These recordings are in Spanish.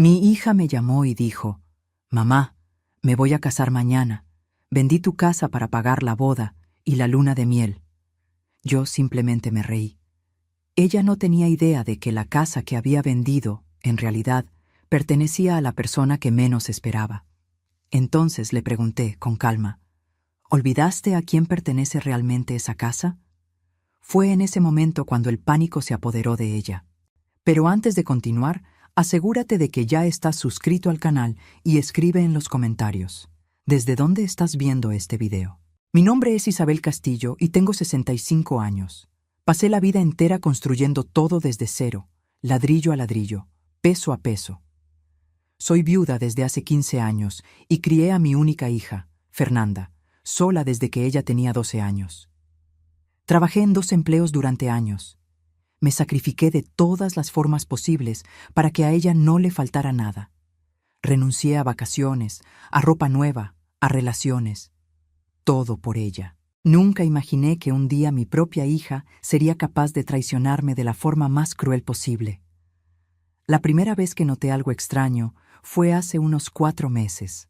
Mi hija me llamó y dijo: «Mamá, me voy a casar mañana. Vendí tu casa para pagar la boda y la luna de miel». Yo simplemente me reí. Ella no tenía idea de que la casa que había vendido, en realidad, pertenecía a la persona que menos esperaba. Entonces le pregunté, con calma: «¿Olvidaste a quién pertenece realmente esa casa?». Fue en ese momento cuando el pánico se apoderó de ella. Pero antes de continuar, asegúrate de que ya estás suscrito al canal y escribe en los comentarios: ¿desde dónde estás viendo este video? Mi nombre es Isabel Castillo y tengo 65 años. Pasé la vida entera construyendo todo desde cero, ladrillo a ladrillo, peso a peso. Soy viuda desde hace 15 años y crié a mi única hija, Fernanda, sola desde que ella tenía 12 años. Trabajé en 2 empleos durante años. Me sacrifiqué de todas las formas posibles para que a ella no le faltara nada. Renuncié a vacaciones, a ropa nueva, a relaciones. Todo por ella. Nunca imaginé que un día mi propia hija sería capaz de traicionarme de la forma más cruel posible. La primera vez que noté algo extraño fue hace unos 4 meses.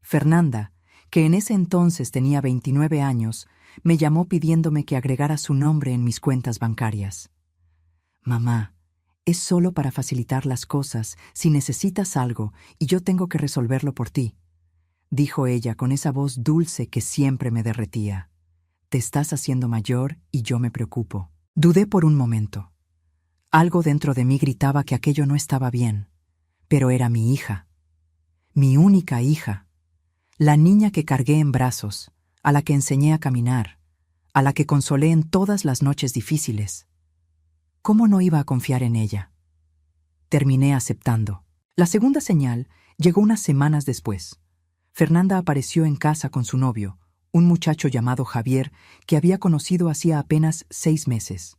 Fernanda, que en ese entonces tenía 29 años, me llamó pidiéndome que agregara su nombre en mis cuentas bancarias. «Mamá, es solo para facilitar las cosas si necesitas algo y yo tengo que resolverlo por ti», dijo ella con esa voz dulce que siempre me derretía. «Te estás haciendo mayor y yo me preocupo». Dudé por un momento. Algo dentro de mí gritaba que aquello no estaba bien, pero era mi hija, mi única hija, la niña que cargué en brazos, a la que enseñé a caminar, a la que consolé en todas las noches difíciles. ¿Cómo no iba a confiar en ella? Terminé aceptando. La segunda señal llegó unas semanas después. Fernanda apareció en casa con su novio, un muchacho llamado Javier que había conocido hacía apenas 6 meses.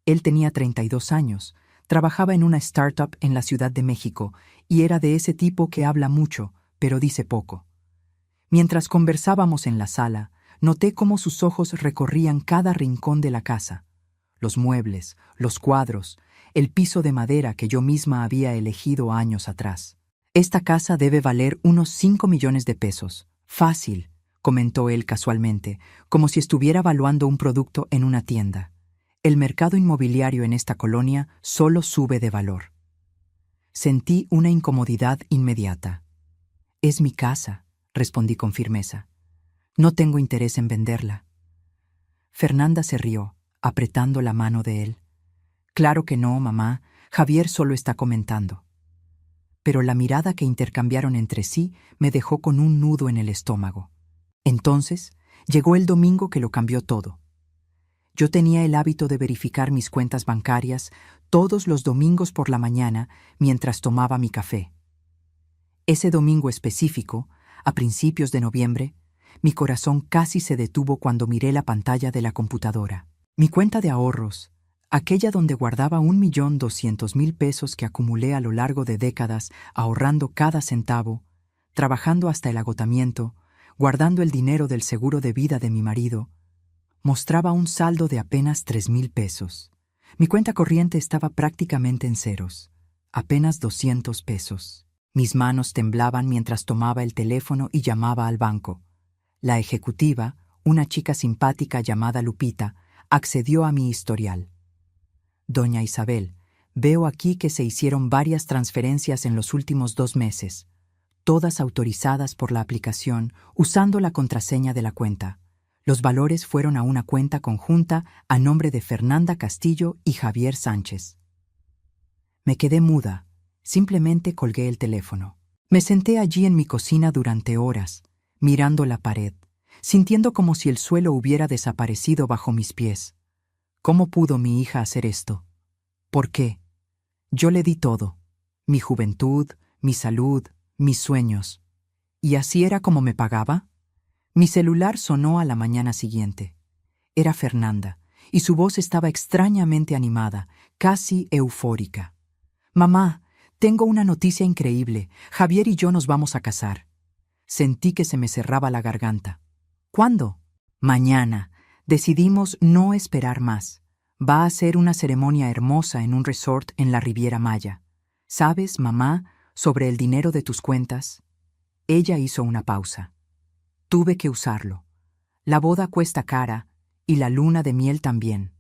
Él tenía 32 años, trabajaba en una startup en la Ciudad de México y era de ese tipo que habla mucho, pero dice poco. Mientras conversábamos en la sala, noté cómo sus ojos recorrían cada rincón de la casa. Los muebles, los cuadros, el piso de madera que yo misma había elegido años atrás. «Esta casa debe valer unos 5 millones de pesos. Fácil», comentó él casualmente, como si estuviera evaluando un producto en una tienda. «El mercado inmobiliario en esta colonia solo sube de valor». Sentí una incomodidad inmediata. «Es mi casa», respondí con firmeza. «No tengo interés en venderla». Fernanda se rió, apretando la mano de él. «Claro que no, mamá. Javier solo está comentando». Pero la mirada que intercambiaron entre sí me dejó con un nudo en el estómago. Entonces llegó el domingo que lo cambió todo. Yo tenía el hábito de verificar mis cuentas bancarias todos los domingos por la mañana mientras tomaba mi café. Ese domingo específico, a principios de noviembre, mi corazón casi se detuvo cuando miré la pantalla de la computadora. Mi cuenta de ahorros, aquella donde guardaba 1.200.000 pesos que acumulé a lo largo de décadas ahorrando cada centavo, trabajando hasta el agotamiento, guardando el dinero del seguro de vida de mi marido, mostraba un saldo de apenas 3.000 pesos. Mi cuenta corriente estaba prácticamente en ceros, apenas 200 pesos. Mis manos temblaban mientras tomaba el teléfono y llamaba al banco. La ejecutiva, una chica simpática llamada Lupita, accedió a mi historial. «Doña Isabel, veo aquí que se hicieron varias transferencias en los últimos 2 meses, todas autorizadas por la aplicación usando la contraseña de la cuenta. Los valores fueron a una cuenta conjunta a nombre de Fernanda Castillo y Javier Sánchez». Me quedé muda, simplemente colgué el teléfono. Me senté allí en mi cocina durante horas, mirando la pared, sintiendo como si el suelo hubiera desaparecido bajo mis pies. ¿Cómo pudo mi hija hacer esto? ¿Por qué? Yo le di todo, mi juventud, mi salud, mis sueños. ¿Y así era como me pagaba? Mi celular sonó a la mañana siguiente. Era Fernanda, y su voz estaba extrañamente animada, casi eufórica. «Mamá, tengo una noticia increíble. Javier y yo nos vamos a casar». Sentí que se me cerraba la garganta. «¿Cuándo?» «Mañana. Decidimos no esperar más. Va a ser una ceremonia hermosa en un resort en la Riviera Maya. ¿Sabes, mamá, sobre el dinero de tus cuentas? Ella hizo una pausa. Tuve que usarlo. La boda cuesta cara y la luna de miel también.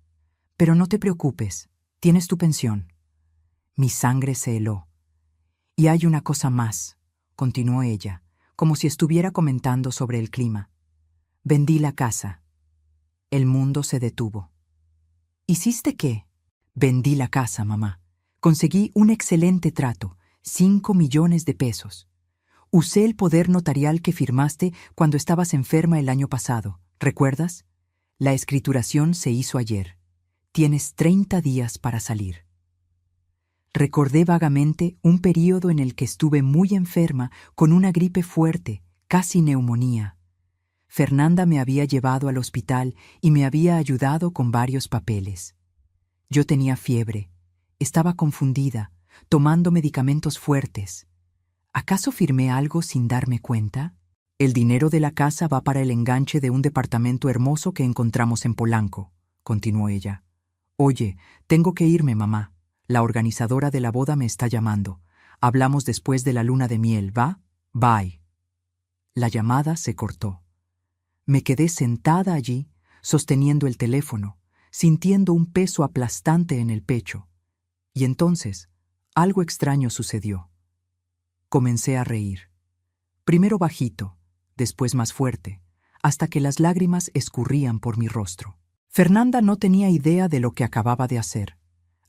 Pero no te preocupes, tienes tu pensión. Mi sangre se heló. Y hay una cosa más, continuó ella, como si estuviera comentando sobre el clima. Vendí la casa. El mundo se detuvo. ¿Hiciste qué? Vendí la casa, mamá. Conseguí un excelente trato, 5 millones de pesos. Usé el poder notarial que firmaste cuando estabas enferma el año pasado, ¿recuerdas? La escrituración se hizo ayer. Tienes 30 días para salir. Recordé vagamente un período en el que estuve muy enferma con una gripe fuerte, casi neumonía. Fernanda me había llevado al hospital y me había ayudado con varios papeles. Yo tenía fiebre, estaba confundida, tomando medicamentos fuertes. ¿Acaso firmé algo sin darme cuenta? El dinero de la casa va para el enganche de un departamento hermoso que encontramos en Polanco, continuó ella. Oye, tengo que irme, mamá. La organizadora de la boda me está llamando. Hablamos después de la luna de miel, ¿va? Bye. La llamada se cortó. Me quedé sentada allí, sosteniendo el teléfono, sintiendo un peso aplastante en el pecho. Y entonces, algo extraño sucedió. Comencé a reír. Primero bajito, después más fuerte, hasta que las lágrimas escurrían por mi rostro. Fernanda no tenía idea de lo que acababa de hacer.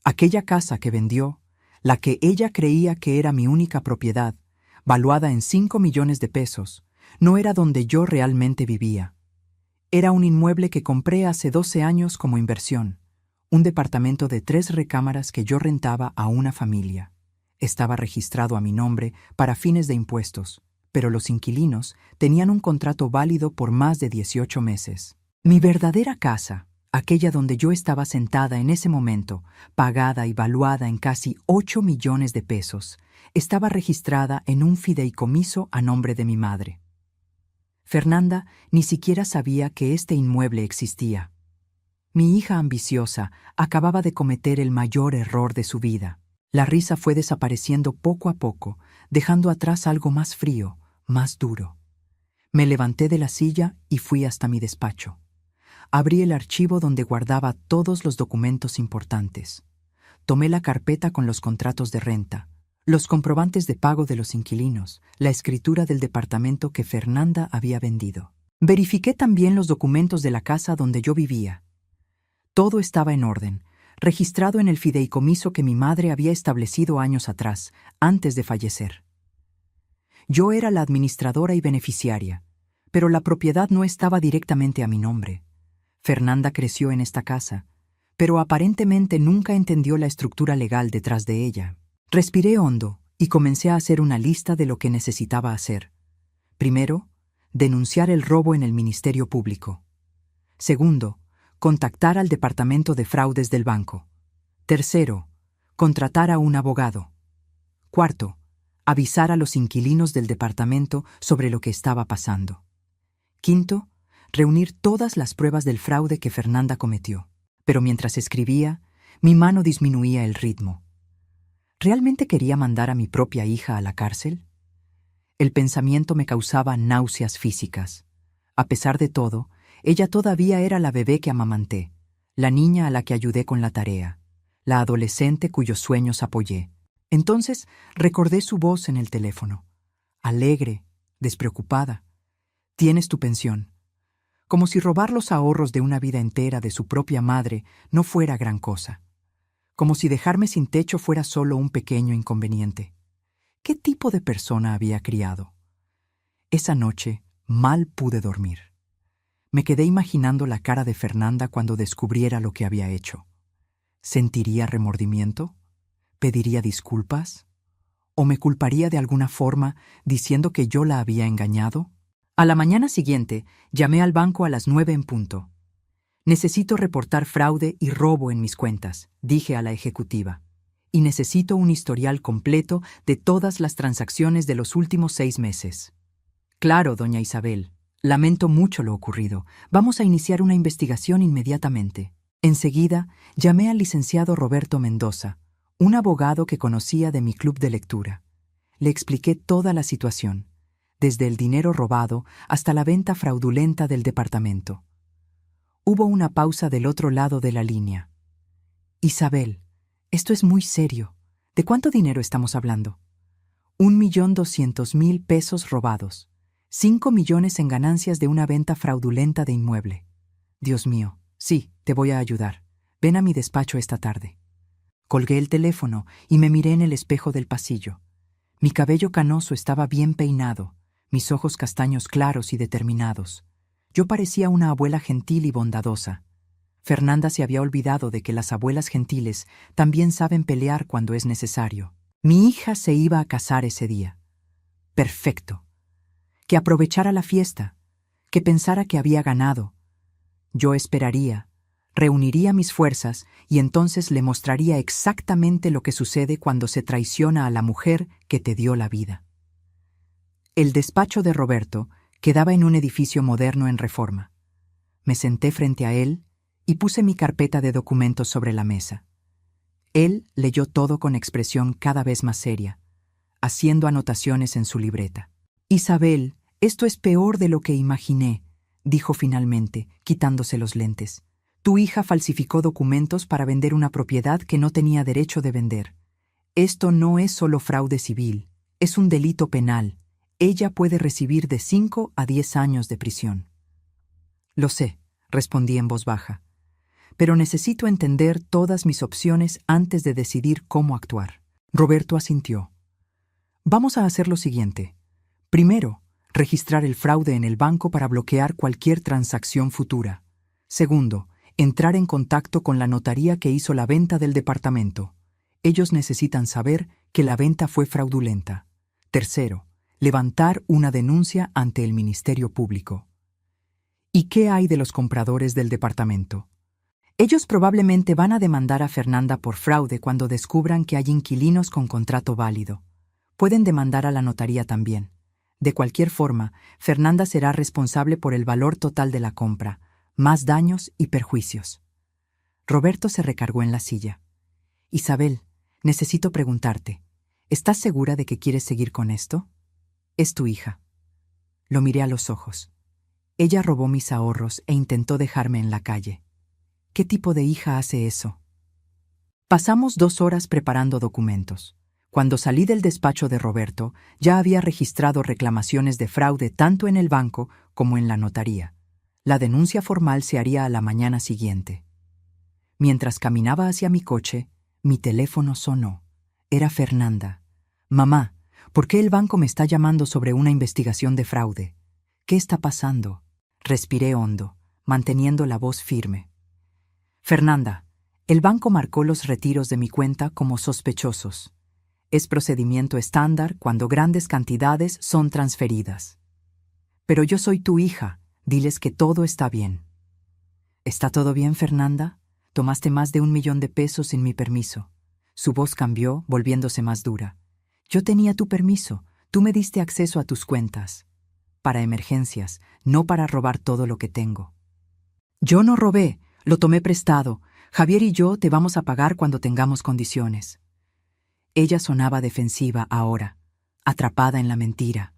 Aquella casa que vendió, la que ella creía que era mi única propiedad, valuada en 5 millones de pesos, no era donde yo realmente vivía. Era un inmueble que compré hace 12 años como inversión, un departamento de 3 recámaras que yo rentaba a una familia. Estaba registrado a mi nombre para fines de impuestos, pero los inquilinos tenían un contrato válido por más de 18 meses. Mi verdadera casa, aquella donde yo estaba sentada en ese momento, pagada y valuada en casi 8 millones de pesos, estaba registrada en un fideicomiso a nombre de mi madre. Fernanda ni siquiera sabía que este inmueble existía. Mi hija ambiciosa acababa de cometer el mayor error de su vida. La risa fue desapareciendo poco a poco, dejando atrás algo más frío, más duro. Me levanté de la silla y fui hasta mi despacho. Abrí el archivo donde guardaba todos los documentos importantes. Tomé la carpeta con los contratos de renta, los comprobantes de pago de los inquilinos, la escritura del departamento que Fernanda había vendido. Verifiqué también los documentos de la casa donde yo vivía. Todo estaba en orden, registrado en el fideicomiso que mi madre había establecido años atrás, antes de fallecer. Yo era la administradora y beneficiaria, pero la propiedad no estaba directamente a mi nombre. Fernanda creció en esta casa, pero aparentemente nunca entendió la estructura legal detrás de ella. Respiré hondo y comencé a hacer una lista de lo que necesitaba hacer. Primero, denunciar el robo en el Ministerio Público. Segundo, contactar al Departamento de Fraudes del banco. Tercero, contratar a un abogado. Cuarto, avisar a los inquilinos del departamento sobre lo que estaba pasando. Quinto, reunir todas las pruebas del fraude que Fernanda cometió. Pero mientras escribía, mi mano disminuía el ritmo. ¿Realmente quería mandar a mi propia hija a la cárcel? El pensamiento me causaba náuseas físicas. A pesar de todo, ella todavía era la bebé que amamanté, la niña a la que ayudé con la tarea, la adolescente cuyos sueños apoyé. Entonces recordé su voz en el teléfono, alegre, despreocupada. Tienes tu pensión. Como si robar los ahorros de una vida entera de su propia madre no fuera gran cosa. Como si dejarme sin techo fuera solo un pequeño inconveniente. ¿Qué tipo de persona había criado? Esa noche mal pude dormir. Me quedé imaginando la cara de Fernanda cuando descubriera lo que había hecho. ¿Sentiría remordimiento? ¿Pediría disculpas? ¿O me culparía de alguna forma diciendo que yo la había engañado? A la mañana siguiente, llamé al banco a las 9 en punto. Necesito reportar fraude y robo en mis cuentas, dije a la ejecutiva. Y necesito un historial completo de todas las transacciones de los últimos 6 meses. Claro, doña Isabel. Lamento mucho lo ocurrido. Vamos a iniciar una investigación inmediatamente. Enseguida, llamé al licenciado Roberto Mendoza, Un abogado que conocía de mi club de lectura. Le expliqué toda la situación, desde el dinero robado hasta la venta fraudulenta del departamento. Hubo una pausa del otro lado de la línea. Isabel, esto es muy serio. ¿De cuánto dinero estamos hablando? 1.200.000 pesos robados. 5 millones en ganancias de una venta fraudulenta de inmueble. Dios mío, sí, te voy a ayudar. Ven a mi despacho esta tarde. Colgué el teléfono y me miré en el espejo del pasillo. Mi cabello canoso estaba bien peinado, mis ojos castaños claros y determinados. Yo parecía una abuela gentil y bondadosa. Fernanda se había olvidado de que las abuelas gentiles también saben pelear cuando es necesario. Mi hija se iba a casar ese día. Perfecto. Que aprovechara la fiesta, que pensara que había ganado. Yo esperaría, reuniría mis fuerzas y entonces le mostraría exactamente lo que sucede cuando se traiciona a la mujer que te dio la vida. El despacho de Roberto quedaba en un edificio moderno en Reforma. Me senté frente a él y puse mi carpeta de documentos sobre la mesa. Él leyó todo con expresión cada vez más seria, haciendo anotaciones en su libreta. Isabel, esto es peor de lo que imaginé, dijo finalmente, quitándose los lentes. Tu hija falsificó documentos para vender una propiedad que no tenía derecho de vender. Esto no es solo fraude civil, es un delito penal. Ella puede recibir de 5 a 10 años de prisión. Lo sé, respondí en voz baja, pero necesito entender todas mis opciones antes de decidir cómo actuar. Roberto asintió. Vamos a hacer lo siguiente. Primero, registrar el fraude en el banco para bloquear cualquier transacción futura. Segundo, entrar en contacto con la notaría que hizo la venta del departamento. Ellos necesitan saber que la venta fue fraudulenta. Tercero, levantar una denuncia ante el Ministerio Público. ¿Y qué hay de los compradores del departamento? Ellos probablemente van a demandar a Fernanda por fraude cuando descubran que hay inquilinos con contrato válido. Pueden demandar a la notaría también. De cualquier forma, Fernanda será responsable por el valor total de la compra, más daños y perjuicios. Roberto se recargó en la silla. Isabel, necesito preguntarte, ¿estás segura de que quieres seguir con esto? Es tu hija. Lo miré a los ojos. Ella robó mis ahorros e intentó dejarme en la calle. ¿Qué tipo de hija hace eso? Pasamos 2 horas preparando documentos. Cuando salí del despacho de Roberto, ya había registrado reclamaciones de fraude tanto en el banco como en la notaría. La denuncia formal se haría a la mañana siguiente. Mientras caminaba hacia mi coche, mi teléfono sonó. Era Fernanda. Mamá, ¿por qué el banco me está llamando sobre una investigación de fraude? ¿Qué está pasando? Respiré hondo, manteniendo la voz firme. Fernanda, el banco marcó los retiros de mi cuenta como sospechosos. Es procedimiento estándar cuando grandes cantidades son transferidas. Pero yo soy tu hija, diles que todo está bien. ¿Está todo bien, Fernanda? Tomaste más de 1 millón de pesos sin mi permiso. Su voz cambió, volviéndose más dura. Yo tenía tu permiso, tú me diste acceso a tus cuentas. Para emergencias, no para robar todo lo que tengo. Yo no robé, lo tomé prestado. Javier y yo te vamos a pagar cuando tengamos condiciones. Ella sonaba defensiva ahora, atrapada en la mentira.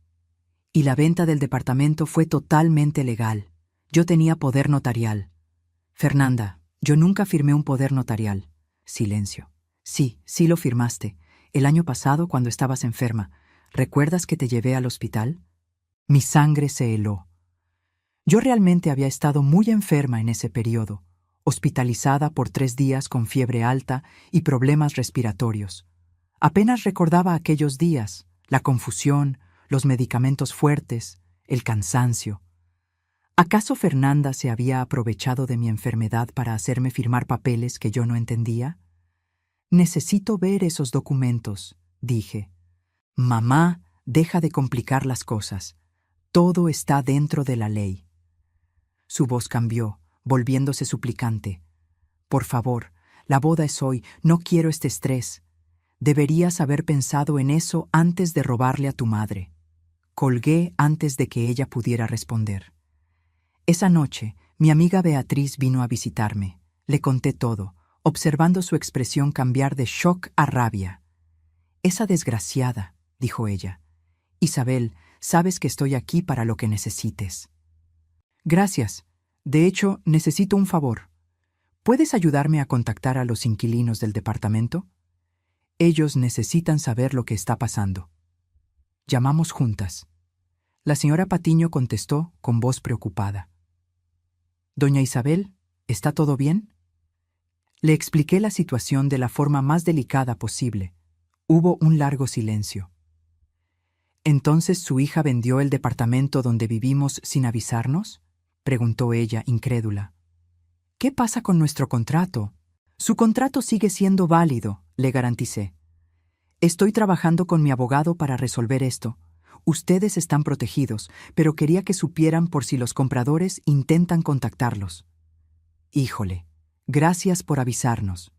Y la venta del departamento fue totalmente legal. Yo tenía poder notarial. Fernanda, yo nunca firmé un poder notarial. Silencio. Sí, sí lo firmaste. El año pasado, cuando estabas enferma. ¿Recuerdas que te llevé al hospital? Mi sangre se heló. Yo realmente había estado muy enferma en ese periodo, hospitalizada por 3 días con fiebre alta y problemas respiratorios. Apenas recordaba aquellos días, la confusión, los medicamentos fuertes, el cansancio. ¿Acaso Fernanda se había aprovechado de mi enfermedad para hacerme firmar papeles que yo no entendía? Necesito ver esos documentos, dije. Mamá, deja de complicar las cosas. Todo está dentro de la ley. Su voz cambió, volviéndose suplicante. Por favor, la boda es hoy, no quiero este estrés. Deberías haber pensado en eso antes de robarle a tu madre. Colgué antes de que ella pudiera responder. Esa noche, mi amiga Beatriz vino a visitarme. Le conté todo. observando su expresión cambiar de shock a rabia. «Esa desgraciada», dijo ella. «Isabel, sabes que estoy aquí para lo que necesites». «Gracias. De hecho, necesito un favor. ¿Puedes ayudarme a contactar a los inquilinos del departamento? Ellos necesitan saber lo que está pasando». Llamamos juntas. La señora Patiño contestó con voz preocupada. «Doña Isabel, ¿está todo bien?». Le expliqué la situación de la forma más delicada posible. Hubo un largo silencio. «¿Entonces su hija vendió el departamento donde vivimos sin avisarnos?», preguntó ella, incrédula. «¿Qué pasa con nuestro contrato?». «Su contrato sigue siendo válido», le garanticé. «Estoy trabajando con mi abogado para resolver esto. Ustedes están protegidos, pero quería que supieran por si los compradores intentan contactarlos». «Híjole, gracias por avisarnos.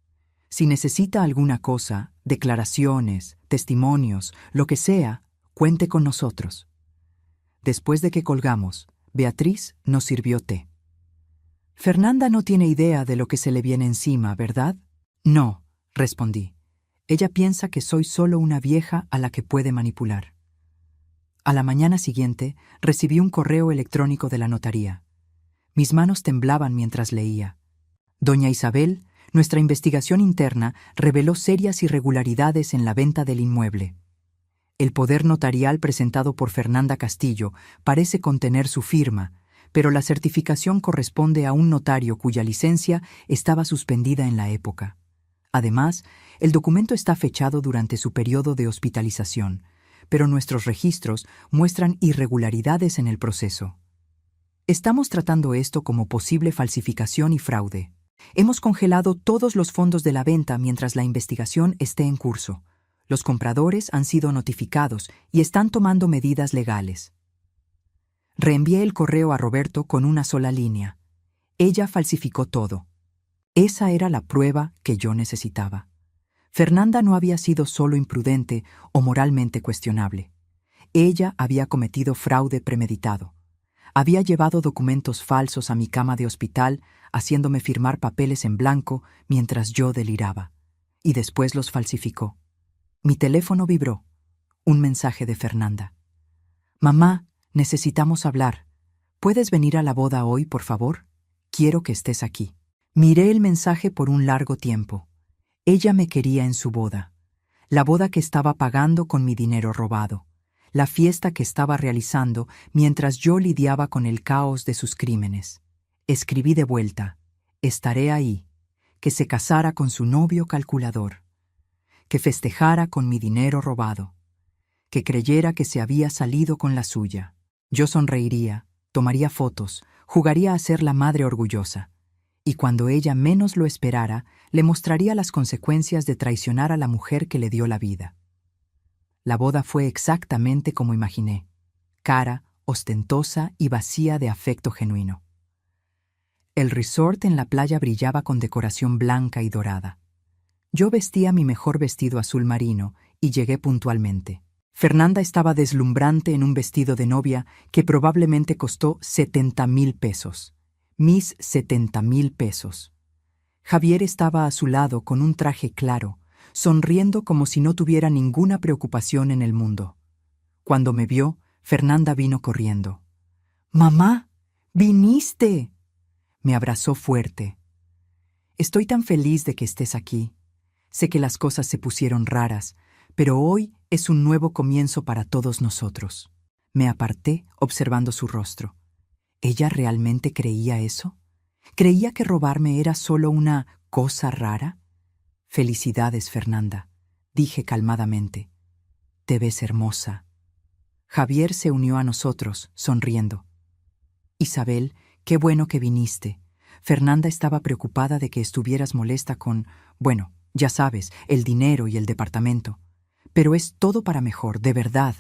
Si necesita alguna cosa, declaraciones, testimonios, lo que sea, cuente con nosotros». Después de que colgamos, Beatriz nos sirvió té. «Fernanda no tiene idea de lo que se le viene encima, ¿verdad?». «No», respondí. «Ella piensa que soy solo una vieja a la que puede manipular». A la mañana siguiente recibí un correo electrónico de la notaría. Mis manos temblaban mientras leía. «Doña Isabel, nuestra investigación interna reveló serias irregularidades en la venta del inmueble. El poder notarial presentado por Fernanda Castillo parece contener su firma, pero la certificación corresponde a un notario cuya licencia estaba suspendida en la época. Además, el documento está fechado durante su periodo de hospitalización, pero nuestros registros muestran irregularidades en el proceso. Estamos tratando esto como posible falsificación y fraude. Hemos congelado todos los fondos de la venta mientras la investigación esté en curso. Los compradores han sido notificados y están tomando medidas legales». Reenvié el correo a Roberto con una sola línea. Ella falsificó todo. Esa era la prueba que yo necesitaba. Fernanda no había sido solo imprudente o moralmente cuestionable. Ella había cometido fraude premeditado. Había llevado documentos falsos a mi cama de hospital, haciéndome firmar papeles en blanco mientras yo deliraba. Y después los falsificó. Mi teléfono vibró. Un mensaje de Fernanda. «Mamá, necesitamos hablar. ¿Puedes venir a la boda hoy, por favor? Quiero que estés aquí». Miré el mensaje por un largo tiempo. Ella me quería en su boda. La boda que estaba pagando con mi dinero robado. La fiesta que estaba realizando mientras yo lidiaba con el caos de sus crímenes. Escribí de vuelta: «Estaré ahí». Que se casara con su novio calculador. Que festejara con mi dinero robado. Que creyera que se había salido con la suya. Yo sonreiría, tomaría fotos, jugaría a ser la madre orgullosa. Y cuando ella menos lo esperara, le mostraría las consecuencias de traicionar a la mujer que le dio la vida. La boda fue exactamente como imaginé: cara, ostentosa y vacía de afecto genuino. El resort en la playa brillaba con decoración blanca y dorada. Yo vestía mi mejor vestido azul marino y llegué puntualmente. Fernanda estaba deslumbrante en un vestido de novia que probablemente costó 70,000 pesos. Mis 70,000 pesos. Javier estaba a su lado con un traje claro, sonriendo como si no tuviera ninguna preocupación en el mundo. Cuando me vio, Fernanda vino corriendo. «¡Mamá! ¡Viniste!». Me abrazó fuerte. «Estoy tan feliz de que estés aquí. Sé que las cosas se pusieron raras, pero hoy es un nuevo comienzo para todos nosotros». Me aparté observando su rostro. ¿Ella realmente creía eso? ¿Creía que robarme era solo una cosa rara? «Felicidades, Fernanda», dije calmadamente. «Te ves hermosa». Javier se unió a nosotros, sonriendo. «Isabel, qué bueno que viniste. Fernanda estaba preocupada de que estuvieras molesta con, bueno, ya sabes, el dinero y el departamento. Pero es todo para mejor, de verdad.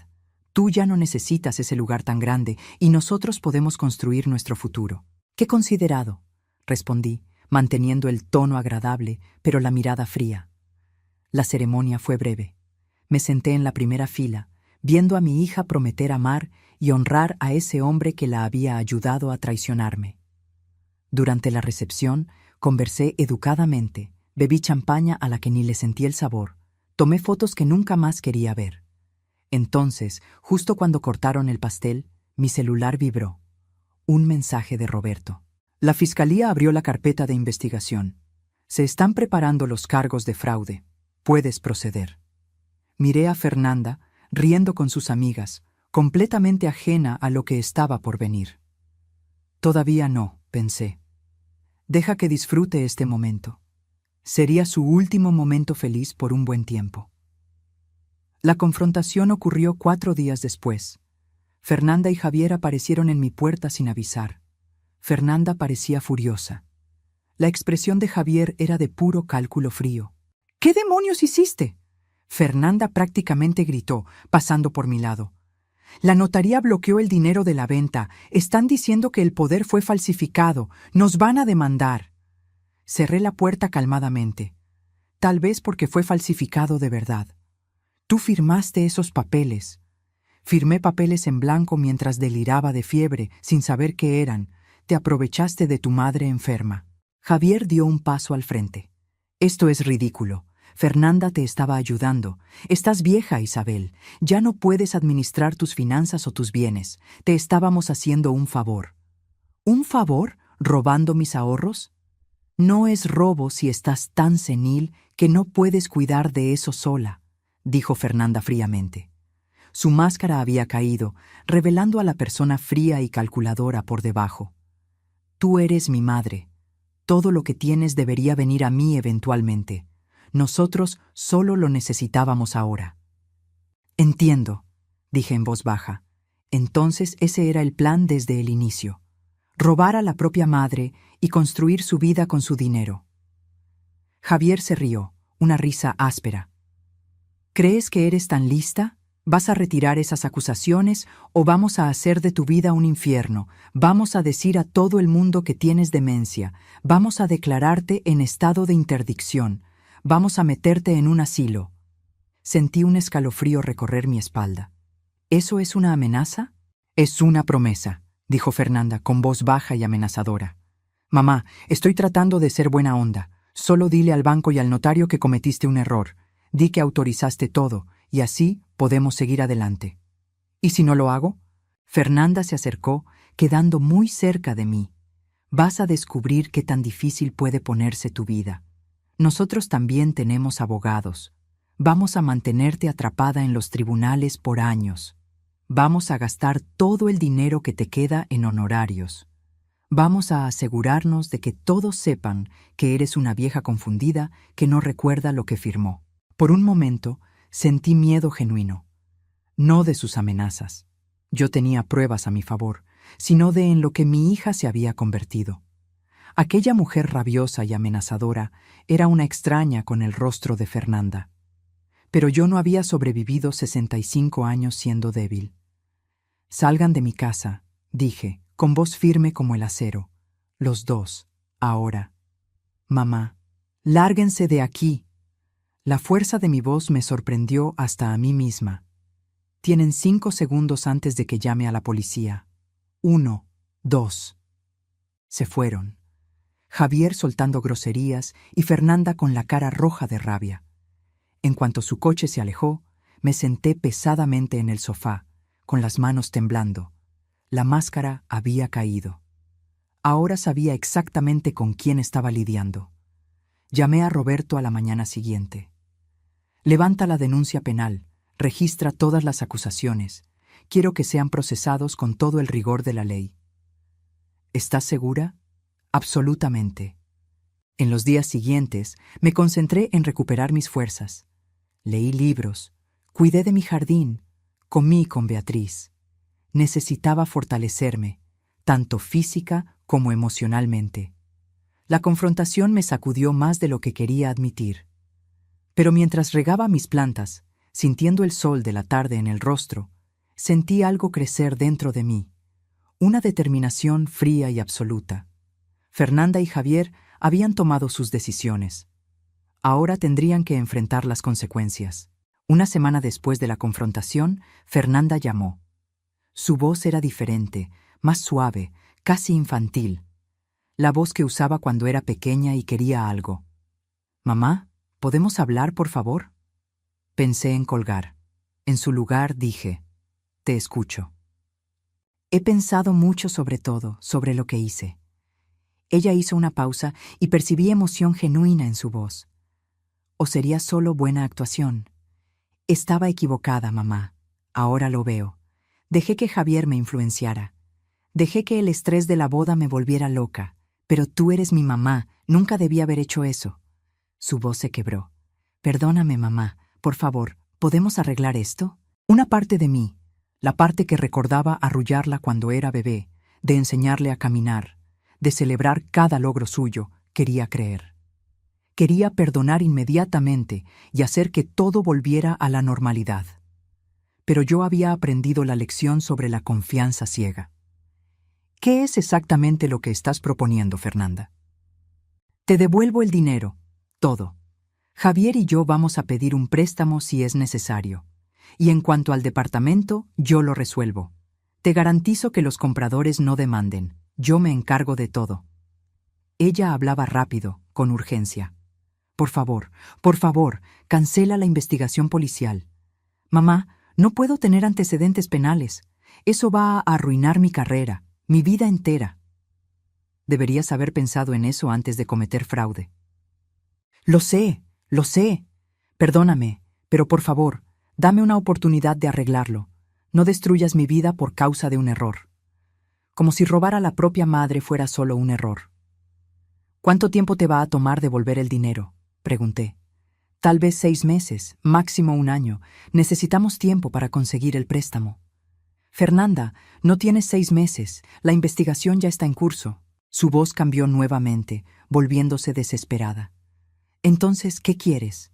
Tú ya no necesitas ese lugar tan grande y nosotros podemos construir nuestro futuro». «Qué considerado», respondí, manteniendo el tono agradable, pero la mirada fría. La ceremonia fue breve. Me senté en la primera fila, viendo a mi hija prometer amar y honrar a ese hombre que la había ayudado a traicionarme. Durante la recepción, conversé educadamente, Bebí champaña a la que ni le sentí el sabor. Tomé fotos que nunca más quería ver. Entonces, justo cuando cortaron el pastel, mi celular vibró. Un mensaje de Roberto. La fiscalía abrió la carpeta de investigación. Se están preparando los cargos de fraude. Puedes proceder. Miré a Fernanda, riendo con sus amigas, completamente ajena a lo que estaba por venir. Todavía no, pensé. Deja que disfrute este momento. Sería su último momento feliz por un buen tiempo. La confrontación ocurrió 4 días después. Fernanda y Javier aparecieron en mi puerta sin avisar. Fernanda parecía furiosa. La expresión de Javier era de puro cálculo frío. ¿Qué demonios hiciste? Fernanda prácticamente gritó, pasando por mi lado. La notaría bloqueó el dinero de la venta. Están diciendo que el poder fue falsificado. Nos van a demandar. Cerré la puerta calmadamente. Tal vez porque fue falsificado de verdad. Tú firmaste esos papeles. Firmé papeles en blanco mientras deliraba de fiebre, sin saber qué eran. Te aprovechaste de tu madre enferma. Javier dio un paso al frente. Esto es ridículo. Fernanda te estaba ayudando. Estás vieja, Isabel. Ya no puedes administrar tus finanzas o tus bienes. Te estábamos haciendo un favor. ¿Un favor? ¿Robando mis ahorros? No es robo si estás tan senil que no puedes cuidar de eso sola, dijo Fernanda fríamente. Su máscara había caído, revelando a la persona fría y calculadora por debajo. Tú eres mi madre. Todo lo que tienes debería venir a mí eventualmente. Nosotros solo lo necesitábamos ahora. Entiendo, dije en voz baja. Entonces ese era el plan desde el inicio. Robar a la propia madre y construir su vida con su dinero. Javier se rió, una risa áspera. ¿Crees que eres tan lista? ¿Vas a retirar esas acusaciones o vamos a hacer de tu vida un infierno? Vamos a decir a todo el mundo que tienes demencia. Vamos a declararte en estado de interdicción. Vamos a meterte en un asilo. Sentí un escalofrío recorrer mi espalda. ¿Eso es una amenaza? Es una promesa, dijo Fernanda con voz baja y amenazadora. Mamá, estoy tratando de ser buena onda. Solo dile al banco y al notario que cometiste un error. Di que autorizaste todo, y así podemos seguir adelante. ¿Y si no lo hago? Fernanda se acercó, quedando muy cerca de mí. Vas a descubrir qué tan difícil puede ponerse tu vida. Nosotros también tenemos abogados. Vamos a mantenerte atrapada en los tribunales por años. Vamos a gastar todo el dinero que te queda en honorarios. Vamos a asegurarnos de que todos sepan que eres una vieja confundida que no recuerda lo que firmó. Por un momento, sentí miedo genuino. No de sus amenazas. Yo tenía pruebas a mi favor, sino de en lo que mi hija se había convertido. Aquella mujer rabiosa y amenazadora era una extraña con el rostro de Fernanda. Pero yo no había sobrevivido 65 años siendo débil. Salgan de mi casa, dije, con voz firme como el acero. Los dos, ahora. Mamá, lárguense de aquí. La fuerza de mi voz me sorprendió hasta a mí misma. Tienen 5 segundos antes de que llame a la policía. 1, 2. Se fueron. Javier soltando groserías y Fernanda con la cara roja de rabia. En cuanto su coche se alejó, me senté pesadamente en el sofá, con las manos temblando. La máscara había caído. Ahora sabía exactamente con quién estaba lidiando. Llamé a Roberto a la mañana siguiente. Levanta la denuncia penal, registra todas las acusaciones. Quiero que sean procesados con todo el rigor de la ley. ¿Estás segura? Absolutamente. En los días siguientes me concentré en recuperar mis fuerzas. Leí libros, cuidé de mi jardín, comí con Beatriz. Necesitaba fortalecerme, tanto física como emocionalmente. La confrontación me sacudió más de lo que quería admitir. Pero mientras regaba mis plantas, sintiendo el sol de la tarde en el rostro, sentí algo crecer dentro de mí, una determinación fría y absoluta. Fernanda y Javier habían tomado sus decisiones. Ahora tendrían que enfrentar las consecuencias. Una semana después de la confrontación, Fernanda llamó. Su voz era diferente, más suave, casi infantil. La voz que usaba cuando era pequeña y quería algo. Mamá, ¿podemos hablar, por favor? Pensé en colgar. En su lugar dije, te escucho. He pensado mucho sobre todo, sobre lo que hice. Ella hizo una pausa y percibí emoción genuina en su voz. ¿O sería solo buena actuación? Estaba equivocada, mamá. Ahora lo veo. Dejé que Javier me influenciara. Dejé que el estrés de la boda me volviera loca. Pero tú eres mi mamá, nunca debí haber hecho eso. Su voz se quebró. Perdóname, mamá. Por favor, ¿podemos arreglar esto? Una parte de mí, la parte que recordaba arrullarla cuando era bebé, de enseñarle a caminar, de celebrar cada logro suyo, quería creer. Quería perdonar inmediatamente y hacer que todo volviera a la normalidad. Pero yo había aprendido la lección sobre la confianza ciega. ¿Qué es exactamente lo que estás proponiendo, Fernanda? Te devuelvo el dinero, todo. Javier y yo vamos a pedir un préstamo si es necesario. Y en cuanto al departamento, yo lo resuelvo. Te garantizo que los compradores no demanden. Yo me encargo de todo. Ella hablaba rápido, con urgencia. Por favor, cancela la investigación policial. Mamá, no puedo tener antecedentes penales. Eso va a arruinar mi carrera, mi vida entera. Deberías haber pensado en eso antes de cometer fraude. Lo sé. Perdóname, pero por favor, dame una oportunidad de arreglarlo. No destruyas mi vida por causa de un error. Como si robar a la propia madre fuera solo un error. ¿Cuánto tiempo te va a tomar devolver el dinero? Pregunté. Tal vez 6 meses, máximo 1 año. Necesitamos tiempo para conseguir el préstamo. Fernanda, no tienes 6 meses. La investigación ya está en curso. Su voz cambió nuevamente, volviéndose desesperada. Entonces, ¿qué quieres?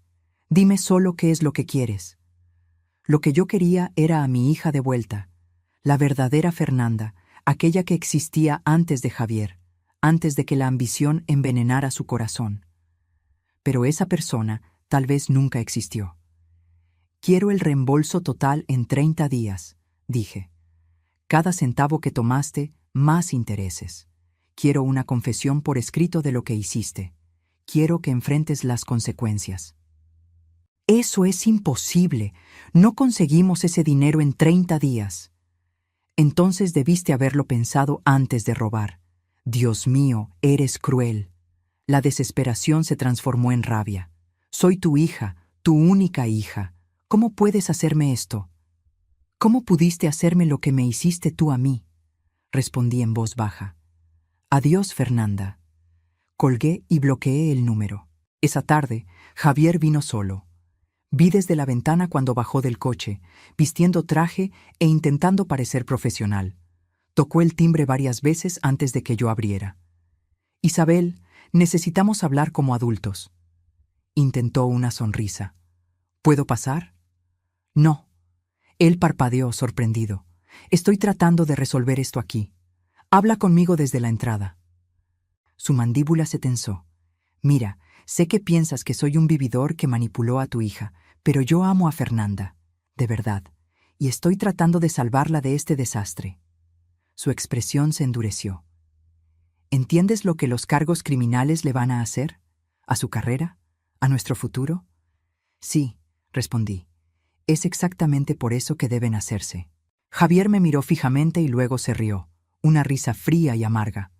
Dime solo qué es lo que quieres. Lo que yo quería era a mi hija de vuelta, la verdadera Fernanda, aquella que existía antes de Javier, antes de que la ambición envenenara su corazón. Pero esa persona tal vez nunca existió. Quiero el reembolso total en 30 días, dije. Cada centavo que tomaste, más intereses. Quiero una confesión por escrito de lo que hiciste. Quiero que enfrentes las consecuencias. Eso es imposible. No conseguimos ese dinero en 30 días. Entonces debiste haberlo pensado antes de robar. Dios mío, eres cruel. La desesperación se transformó en rabia. Soy tu hija, tu única hija. ¿Cómo puedes hacerme esto? ¿Cómo pudiste hacerme lo que me hiciste tú a mí? Respondí en voz baja. Adiós, Fernanda. Colgué y bloqueé el número. Esa tarde, Javier vino solo. Vi desde la ventana cuando bajó del coche, vistiendo traje e intentando parecer profesional. Tocó el timbre varias veces antes de que yo abriera. Isabel, necesitamos hablar como adultos. Intentó una sonrisa. ¿Puedo pasar? No. Él parpadeó, sorprendido. Estoy tratando de resolver esto aquí. Habla conmigo desde la entrada. Su mandíbula se tensó. Mira, sé que piensas que soy un vividor que manipuló a tu hija, pero yo amo a Fernanda, de verdad, y estoy tratando de salvarla de este desastre. Su expresión se endureció. ¿Entiendes lo que los cargos criminales le van a hacer? ¿A su carrera? ¿A nuestro futuro? Sí, respondí. Es exactamente por eso que deben hacerse. Javier me miró fijamente y luego se rió, una risa fría y amarga.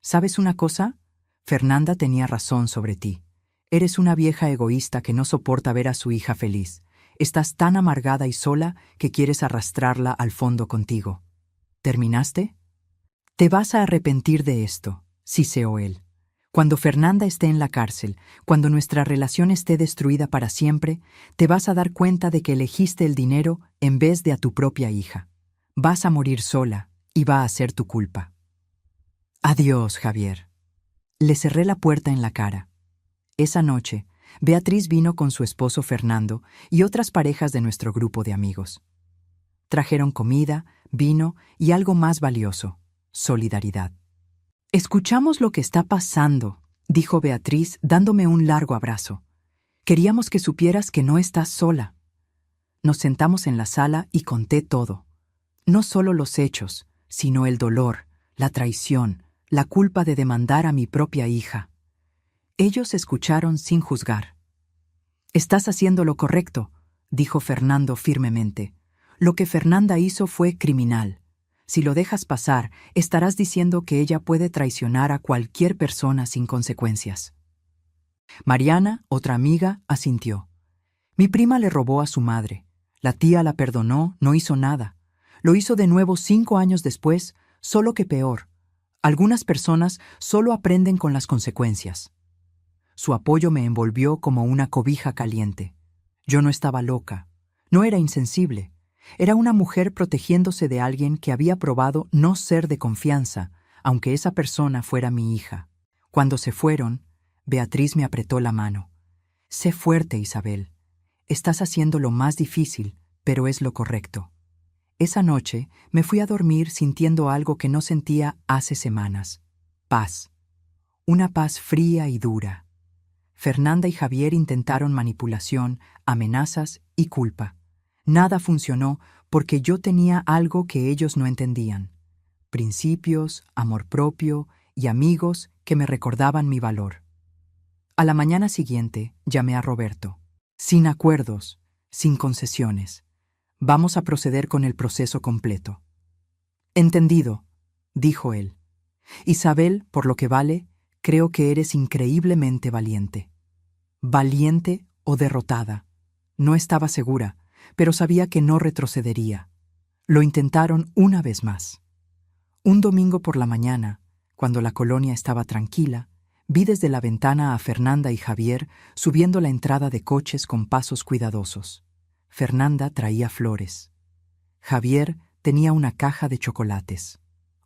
¿Sabes una cosa? Fernanda tenía razón sobre ti. Eres una vieja egoísta que no soporta ver a su hija feliz. Estás tan amargada y sola que quieres arrastrarla al fondo contigo. ¿Terminaste? Te vas a arrepentir de esto, siseó él. Cuando Fernanda esté en la cárcel, cuando nuestra relación esté destruida para siempre, te vas a dar cuenta de que elegiste el dinero en vez de a tu propia hija. Vas a morir sola y va a ser tu culpa. Adiós, Javier. Le cerré la puerta en la cara. Esa noche, Beatriz vino con su esposo Fernando y otras parejas de nuestro grupo de amigos. Trajeron comida, vino y algo más valioso, solidaridad. Escuchamos lo que está pasando, dijo Beatriz dándome un largo abrazo. Queríamos que supieras que no estás sola. Nos sentamos en la sala y conté todo. No solo los hechos, sino el dolor, la traición, la culpa de demandar a mi propia hija. Ellos escucharon sin juzgar. «Estás haciendo lo correcto», dijo Fernando firmemente. «Lo que Fernanda hizo fue criminal. Si lo dejas pasar, estarás diciendo que ella puede traicionar a cualquier persona sin consecuencias». Mariana, otra amiga, asintió. «Mi prima le robó a su madre. La tía la perdonó, no hizo nada. Lo hizo de nuevo 5 años después, solo que peor. Algunas personas solo aprenden con las consecuencias». Su apoyo me envolvió como una cobija caliente. Yo no estaba loca, no era insensible. Era una mujer protegiéndose de alguien que había probado no ser de confianza, aunque esa persona fuera mi hija. Cuando se fueron, Beatriz me apretó la mano. «Sé fuerte, Isabel. Estás haciendo lo más difícil, pero es lo correcto». Esa noche me fui a dormir sintiendo algo que no sentía hace semanas. Paz. Una paz fría y dura. Fernanda y Javier intentaron manipulación, amenazas y culpa. Nada funcionó porque yo tenía algo que ellos no entendían. Principios, amor propio y amigos que me recordaban mi valor. A la mañana siguiente llamé a Roberto. Sin acuerdos, sin concesiones. Vamos a proceder con el proceso completo. «Entendido», dijo él. «Isabel, por lo que vale, creo que eres increíblemente valiente». ¿Valiente o derrotada? No estaba segura, pero sabía que no retrocedería. Lo intentaron una vez más. Un domingo por la mañana, cuando la colonia estaba tranquila, vi desde la ventana a Fernanda y Javier subiendo la entrada de coches con pasos cuidadosos. Fernanda traía flores. Javier tenía una caja de chocolates.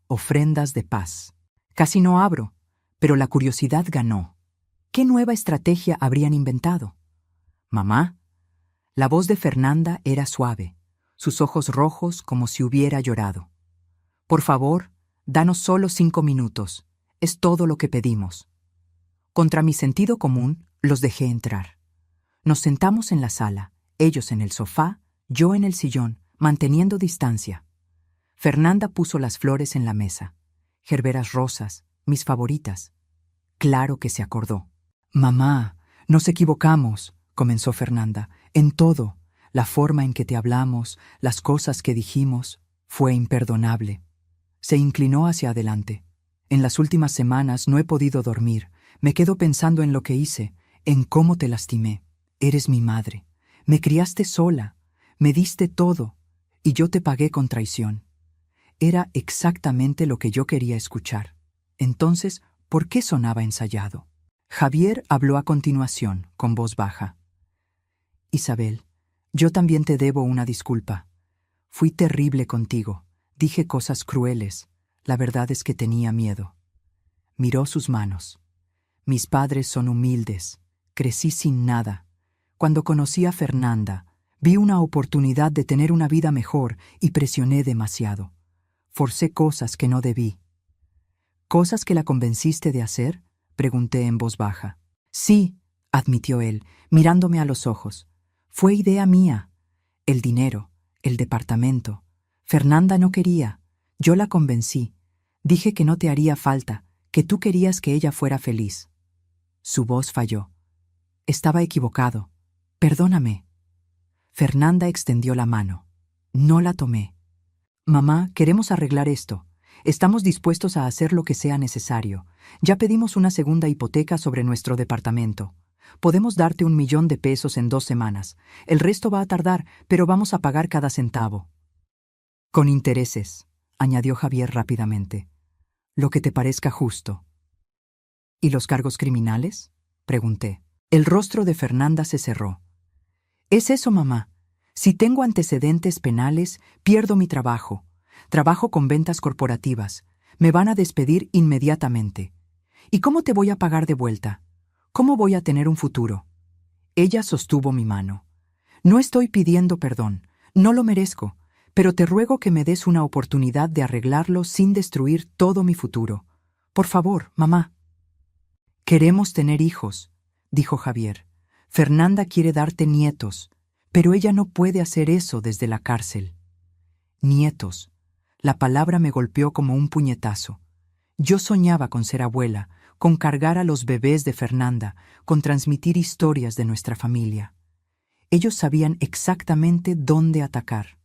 Ofrendas de paz. Casi no abro, pero la curiosidad ganó. ¿Qué nueva estrategia habrían inventado? «Mamá». La voz de Fernanda era suave, sus ojos rojos como si hubiera llorado. «Por favor, danos solo 5 minutos. Es todo lo que pedimos». Contra mi sentido común, los dejé entrar. Nos sentamos en la sala, ellos en el sofá, yo en el sillón, manteniendo distancia. Fernanda puso las flores en la mesa. Gerberas rosas, mis favoritas. Claro que se acordó. «Mamá, nos equivocamos», comenzó Fernanda, «en todo. La forma en que te hablamos, las cosas que dijimos, fue imperdonable». Se inclinó hacia adelante. «En las últimas semanas no he podido dormir. Me quedo pensando en lo que hice, en cómo te lastimé. Eres mi madre. Me criaste sola. Me diste todo. Y yo te pagué con traición». Era exactamente lo que yo quería escuchar. Entonces, ¿por qué sonaba ensayado? Javier habló a continuación, con voz baja. «Isabel, yo también te debo una disculpa. Fui terrible contigo. Dije cosas crueles. La verdad es que tenía miedo». Miró sus manos. «Mis padres son humildes. Crecí sin nada. Cuando conocí a Fernanda, vi una oportunidad de tener una vida mejor y presioné demasiado. Forcé cosas que no debí». «¿Cosas que la convenciste de hacer?», pregunté en voz baja. «Sí», admitió él, mirándome a los ojos. «Fue idea mía. El dinero, el departamento. Fernanda no quería. Yo la convencí. Dije que no te haría falta, que tú querías que ella fuera feliz». Su voz falló. «Estaba equivocado. Perdóname». Fernanda extendió la mano. No la tomé. «Mamá, queremos arreglar esto. Estamos dispuestos a hacer lo que sea necesario. Ya pedimos una segunda hipoteca sobre nuestro departamento. Podemos darte 1 millón de pesos en 2 semanas. El resto va a tardar, pero vamos a pagar cada centavo». «Con intereses», añadió Javier rápidamente. «Lo que te parezca justo». «¿Y los cargos criminales?», pregunté. El rostro de Fernanda se cerró. «Es eso, mamá. Si tengo antecedentes penales, pierdo mi trabajo. Trabajo con ventas corporativas. Me van a despedir inmediatamente. ¿Y cómo te voy a pagar de vuelta? ¿Cómo voy a tener un futuro?». Ella sostuvo mi mano. «No estoy pidiendo perdón. No lo merezco. Pero te ruego que me des una oportunidad de arreglarlo sin destruir todo mi futuro. Por favor, mamá». «Queremos tener hijos», dijo Javier. «Fernanda quiere darte nietos, pero ella no puede hacer eso desde la cárcel». Nietos. La palabra me golpeó como un puñetazo. Yo soñaba con ser abuela, con cargar a los bebés de Fernanda, con transmitir historias de nuestra familia. Ellos sabían exactamente dónde atacar.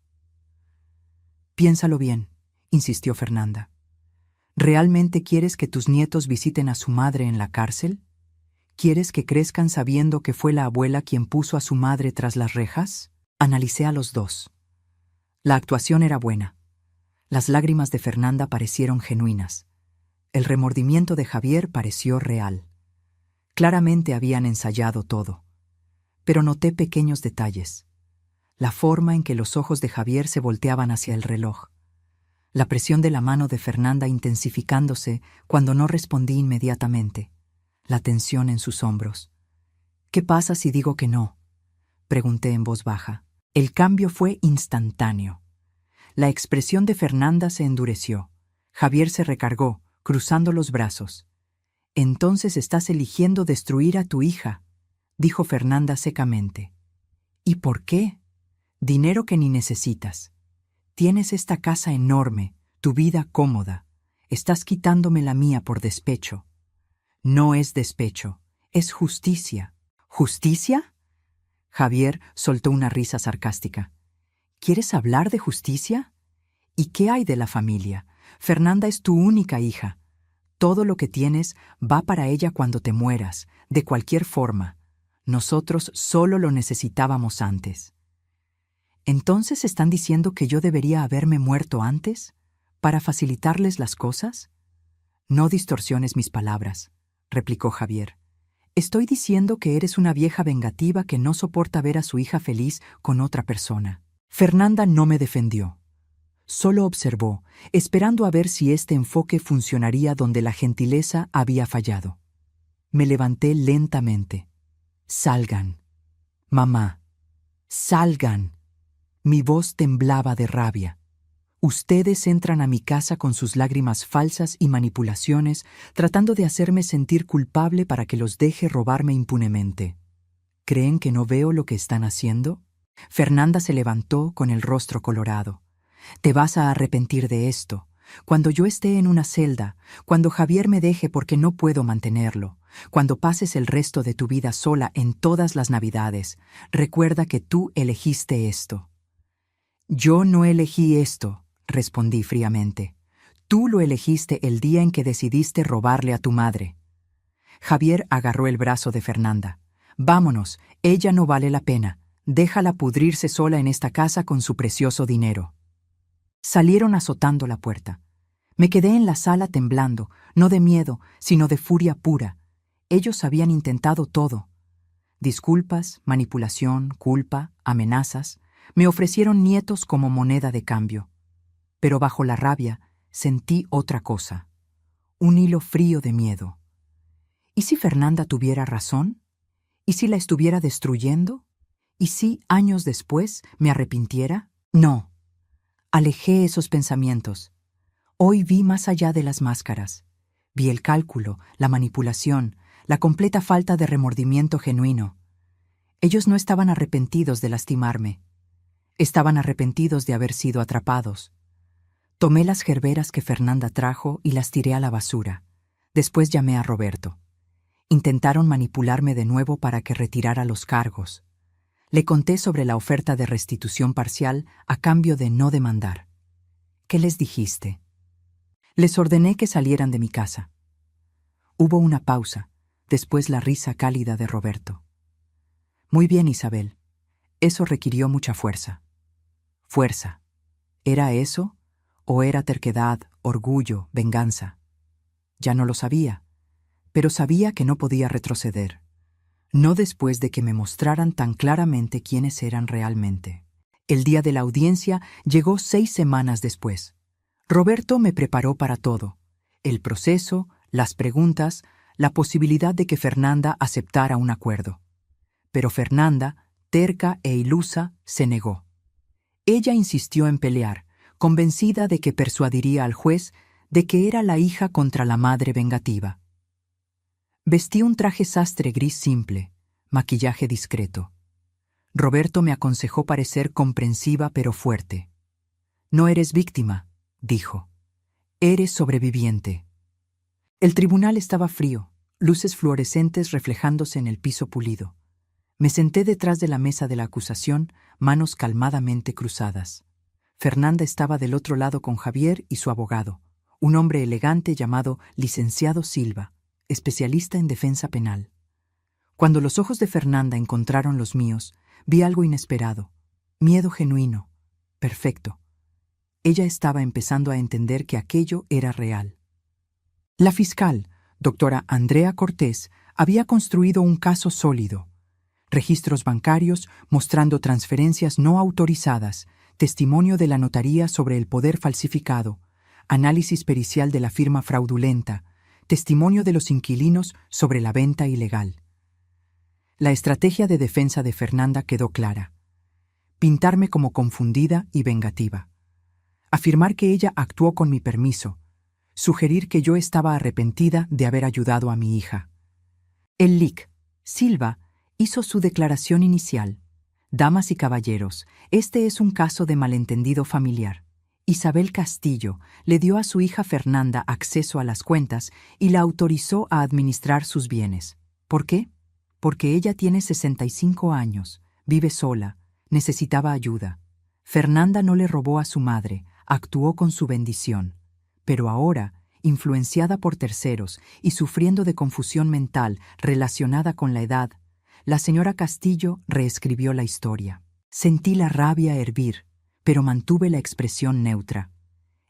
Piénsalo bien, insistió Fernanda. ¿Realmente quieres que tus nietos visiten a su madre en la cárcel? ¿Quieres que crezcan sabiendo que fue la abuela quien puso a su madre tras las rejas? Analicé a los dos. La actuación era buena. Las lágrimas de Fernanda parecieron genuinas. El remordimiento de Javier pareció real. Claramente habían ensayado todo. Pero noté pequeños detalles. La forma en que los ojos de Javier se volteaban hacia el reloj. La presión de la mano de Fernanda intensificándose cuando no respondí inmediatamente. La tensión en sus hombros. ¿Qué pasa si digo que no?, pregunté en voz baja. El cambio fue instantáneo. La expresión de Fernanda se endureció. Javier se recargó, cruzando los brazos. «Entonces estás eligiendo destruir a tu hija», dijo Fernanda secamente. «¿Y por qué? Dinero que ni necesitas. Tienes esta casa enorme, tu vida cómoda. Estás quitándome la mía por despecho». «No es despecho, es justicia». «¿Justicia?». Javier soltó una risa sarcástica. ¿Quieres hablar de justicia? ¿Y qué hay de la familia? Fernanda es tu única hija. Todo lo que tienes va para ella cuando te mueras, de cualquier forma. Nosotros solo lo necesitábamos antes. ¿Entonces están diciendo que yo debería haberme muerto antes, para facilitarles las cosas? No distorsiones mis palabras, replicó Javier. Estoy diciendo que eres una vieja vengativa que no soporta ver a su hija feliz con otra persona. Fernanda no me defendió. Solo observó, esperando a ver si este enfoque funcionaría donde la gentileza había fallado. Me levanté lentamente. «Salgan. Mamá, salgan». Mi voz temblaba de rabia. Ustedes entran a mi casa con sus lágrimas falsas y manipulaciones, tratando de hacerme sentir culpable para que los deje robarme impunemente. ¿Creen que no veo lo que están haciendo? Fernanda se levantó con el rostro colorado. Te vas a arrepentir de esto. Cuando yo esté en una celda, cuando Javier me deje porque no puedo mantenerlo, cuando pases el resto de tu vida sola en todas las Navidades, recuerda que tú elegiste esto. Yo no elegí esto, respondí fríamente. Tú lo elegiste el día en que decidiste robarle a tu madre. Javier agarró el brazo de Fernanda. Vámonos, ella no vale la pena. Déjala pudrirse sola en esta casa con su precioso dinero. Salieron azotando la puerta. Me quedé en la sala temblando, no de miedo, sino de furia pura. Ellos habían intentado todo. Disculpas, manipulación, culpa, amenazas. Me ofrecieron nietos como moneda de cambio. Pero bajo la rabia sentí otra cosa. Un hilo frío de miedo. ¿Y si Fernanda tuviera razón? ¿Y si la estuviera destruyendo? ¿Y si, años después, me arrepintiera? No. Alejé esos pensamientos. Hoy vi más allá de las máscaras. Vi el cálculo, la manipulación, la completa falta de remordimiento genuino. Ellos no estaban arrepentidos de lastimarme. Estaban arrepentidos de haber sido atrapados. Tomé las gerberas que Fernanda trajo y las tiré a la basura. Después llamé a Roberto. Intentaron manipularme de nuevo para que retirara los cargos. Le conté sobre la oferta de restitución parcial a cambio de no demandar. ¿Qué les dijiste? Les ordené que salieran de mi casa. Hubo una pausa, después la risa cálida de Roberto. Muy bien, Isabel. Eso requirió mucha fuerza. Fuerza. ¿Era eso? ¿O era terquedad, orgullo, venganza? Ya no lo sabía, pero sabía que no podía retroceder. No después de que me mostraran tan claramente quiénes eran realmente. El día de la audiencia llegó 6 semanas después. Roberto me preparó para todo. El proceso, las preguntas, la posibilidad de que Fernanda aceptara un acuerdo. Pero Fernanda, terca e ilusa, se negó. Ella insistió en pelear, convencida de que persuadiría al juez de que era la hija contra la madre vengativa. Vestí un traje sastre gris simple, maquillaje discreto. Roberto me aconsejó parecer comprensiva pero fuerte. «No eres víctima», dijo. «Eres sobreviviente». El tribunal estaba frío, luces fluorescentes reflejándose en el piso pulido. Me senté detrás de la mesa de la acusación, manos calmadamente cruzadas. Fernanda estaba del otro lado con Javier y su abogado, un hombre elegante llamado Licenciado Silva, especialista en defensa penal. Cuando los ojos de Fernanda encontraron los míos, vi algo inesperado, miedo genuino, perfecto. Ella estaba empezando a entender que aquello era real. La fiscal, doctora Andrea Cortés, había construido un caso sólido. Registros bancarios mostrando transferencias no autorizadas, testimonio de la notaría sobre el poder falsificado, análisis pericial de la firma fraudulenta, testimonio de los inquilinos sobre la venta ilegal. La estrategia de defensa de Fernanda quedó clara. Pintarme como confundida y vengativa. Afirmar que ella actuó con mi permiso. Sugerir que yo estaba arrepentida de haber ayudado a mi hija. El lic. Silva hizo su declaración inicial. Damas y caballeros, este es un caso de malentendido familiar. Isabel Castillo le dio a su hija Fernanda acceso a las cuentas y la autorizó a administrar sus bienes. ¿Por qué? Porque ella tiene 65 años, vive sola, necesitaba ayuda. Fernanda no le robó a su madre, actuó con su bendición. Pero ahora, influenciada por terceros y sufriendo de confusión mental relacionada con la edad, la señora Castillo reescribió la historia. Sentí la rabia hervir, pero mantuve la expresión neutra.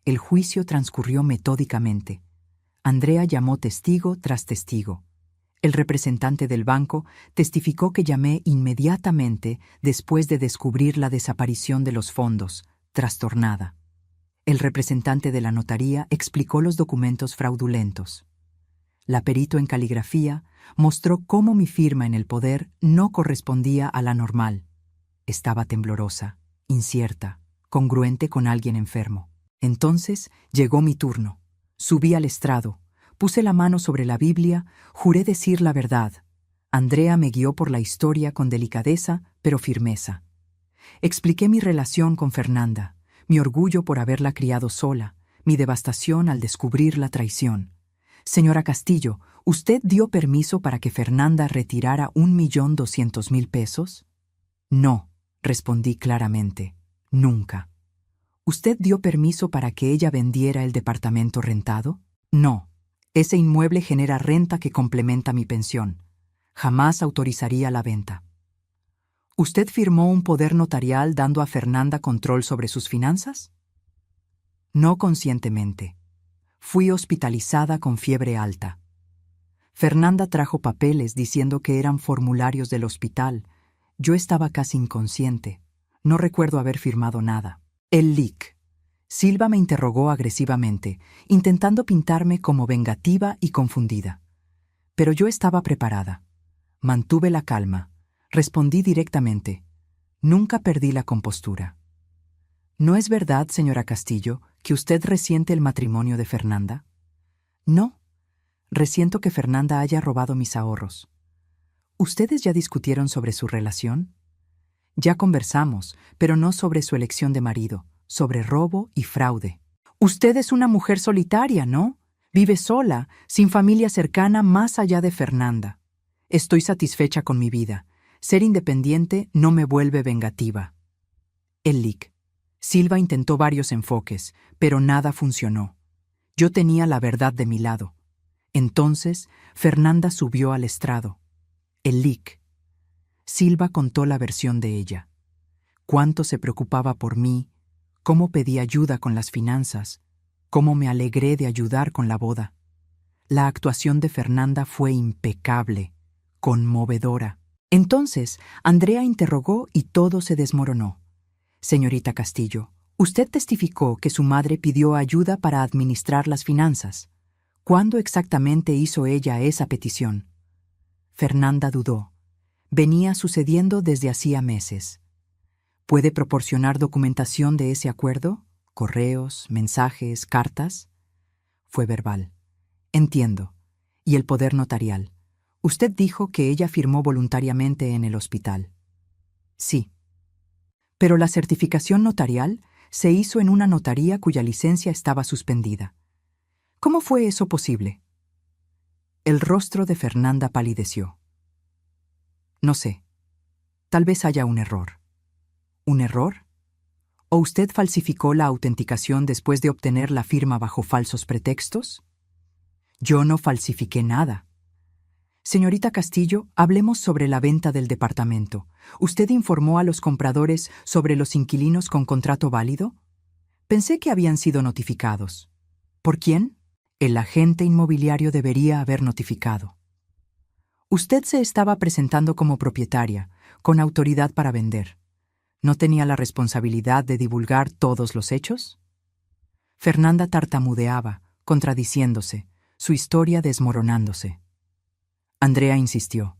El juicio transcurrió metódicamente. Andrea llamó testigo tras testigo. El representante del banco testificó que llamé inmediatamente después de descubrir la desaparición de los fondos, trastornada. El representante de la notaría explicó los documentos fraudulentos. La perito en caligrafía mostró cómo mi firma en el poder no correspondía a la normal. Estaba temblorosa, incierta, congruente con alguien enfermo. Entonces llegó mi turno. Subí al estrado, puse la mano sobre la Biblia, juré decir la verdad. Andrea me guió por la historia con delicadeza, pero firmeza. Expliqué mi relación con Fernanda, mi orgullo por haberla criado sola, mi devastación al descubrir la traición. Señora Castillo, ¿usted dio permiso para que Fernanda retirara 1.200.000 pesos? No, respondí claramente. Nunca. ¿Usted dio permiso para que ella vendiera el departamento rentado? No. Ese inmueble genera renta que complementa mi pensión. Jamás autorizaría la venta. ¿Usted firmó un poder notarial dando a Fernanda control sobre sus finanzas? No conscientemente. Fui hospitalizada con fiebre alta. Fernanda trajo papeles diciendo que eran formularios del hospital. Yo estaba casi inconsciente. No recuerdo haber firmado nada. El lic. Silva me interrogó agresivamente, intentando pintarme como vengativa y confundida. Pero yo estaba preparada. Mantuve la calma. Respondí directamente. Nunca perdí la compostura. ¿No es verdad, señora Castillo, que usted resiente el matrimonio de Fernanda? No. Resiento que Fernanda haya robado mis ahorros. ¿Ustedes ya discutieron sobre su relación? Ya conversamos, pero no sobre su elección de marido, sobre robo y fraude. Usted es una mujer solitaria, ¿no? Vive sola, sin familia cercana más allá de Fernanda. Estoy satisfecha con mi vida. Ser independiente no me vuelve vengativa. El lic. Silva intentó varios enfoques, pero nada funcionó. Yo tenía la verdad de mi lado. Entonces, Fernanda subió al estrado. El lic. Silva contó la versión de ella. Cuánto se preocupaba por mí, cómo pedí ayuda con las finanzas, cómo me alegré de ayudar con la boda. La actuación de Fernanda fue impecable, conmovedora. Entonces, Andrea interrogó y todo se desmoronó. Señorita Castillo, usted testificó que su madre pidió ayuda para administrar las finanzas. ¿Cuándo exactamente hizo ella esa petición? Fernanda dudó. Venía sucediendo desde hacía meses. ¿Puede proporcionar documentación de ese acuerdo? ¿Correos, mensajes, cartas? Fue verbal. Entiendo. ¿Y el poder notarial? Usted dijo que ella firmó voluntariamente en el hospital. Sí. Pero la certificación notarial se hizo en una notaría cuya licencia estaba suspendida. ¿Cómo fue eso posible? El rostro de Fernanda palideció. No sé. Tal vez haya un error. ¿Un error? ¿O usted falsificó la autenticación después de obtener la firma bajo falsos pretextos? Yo no falsifiqué nada. Señorita Castillo, hablemos sobre la venta del departamento. ¿Usted informó a los compradores sobre los inquilinos con contrato válido? Pensé que habían sido notificados. ¿Por quién? El agente inmobiliario debería haber notificado. Usted se estaba presentando como propietaria, con autoridad para vender. ¿No tenía la responsabilidad de divulgar todos los hechos? Fernanda tartamudeaba, contradiciéndose, su historia desmoronándose. Andrea insistió.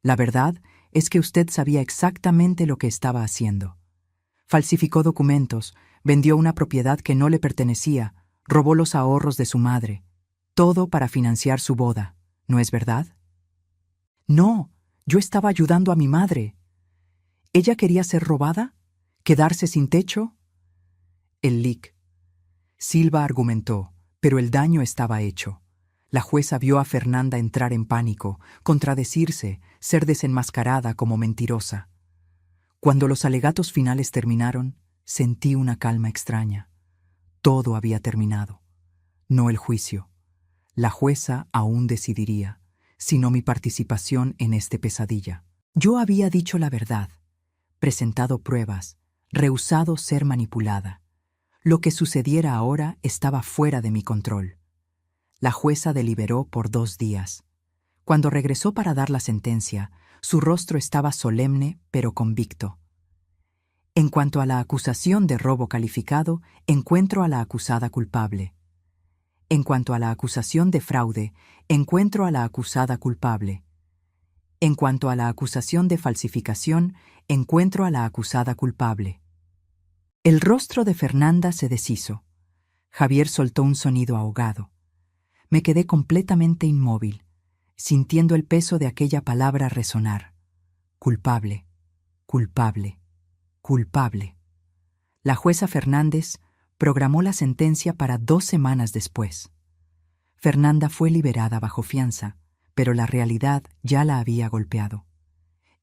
La verdad es que usted sabía exactamente lo que estaba haciendo. Falsificó documentos, vendió una propiedad que no le pertenecía, robó los ahorros de su madre. Todo para financiar su boda, ¿no es verdad? No, yo estaba ayudando a mi madre. ¿Ella quería ser robada? ¿Quedarse sin techo? El LIC. Silva argumentó, pero el daño estaba hecho. La jueza vio a Fernanda entrar en pánico, contradecirse, ser desenmascarada como mentirosa. Cuando los alegatos finales terminaron, sentí una calma extraña. Todo había terminado. No el juicio. La jueza aún decidiría, sino mi participación en este pesadilla. Yo había dicho la verdad, presentado pruebas, rehusado ser manipulada. Lo que sucediera ahora estaba fuera de mi control. La jueza deliberó por 2 días. Cuando regresó para dar la sentencia, su rostro estaba solemne pero convicto. En cuanto a la acusación de robo calificado, encuentro a la acusada culpable. En cuanto a la acusación de fraude, encuentro a la acusada culpable. En cuanto a la acusación de falsificación, encuentro a la acusada culpable. El rostro de Fernanda se deshizo. Javier soltó un sonido ahogado. Me quedé completamente inmóvil, sintiendo el peso de aquella palabra resonar. Culpable, culpable, culpable. La jueza Fernández programó la sentencia para 2 semanas después. Fernanda fue liberada bajo fianza, pero la realidad ya la había golpeado.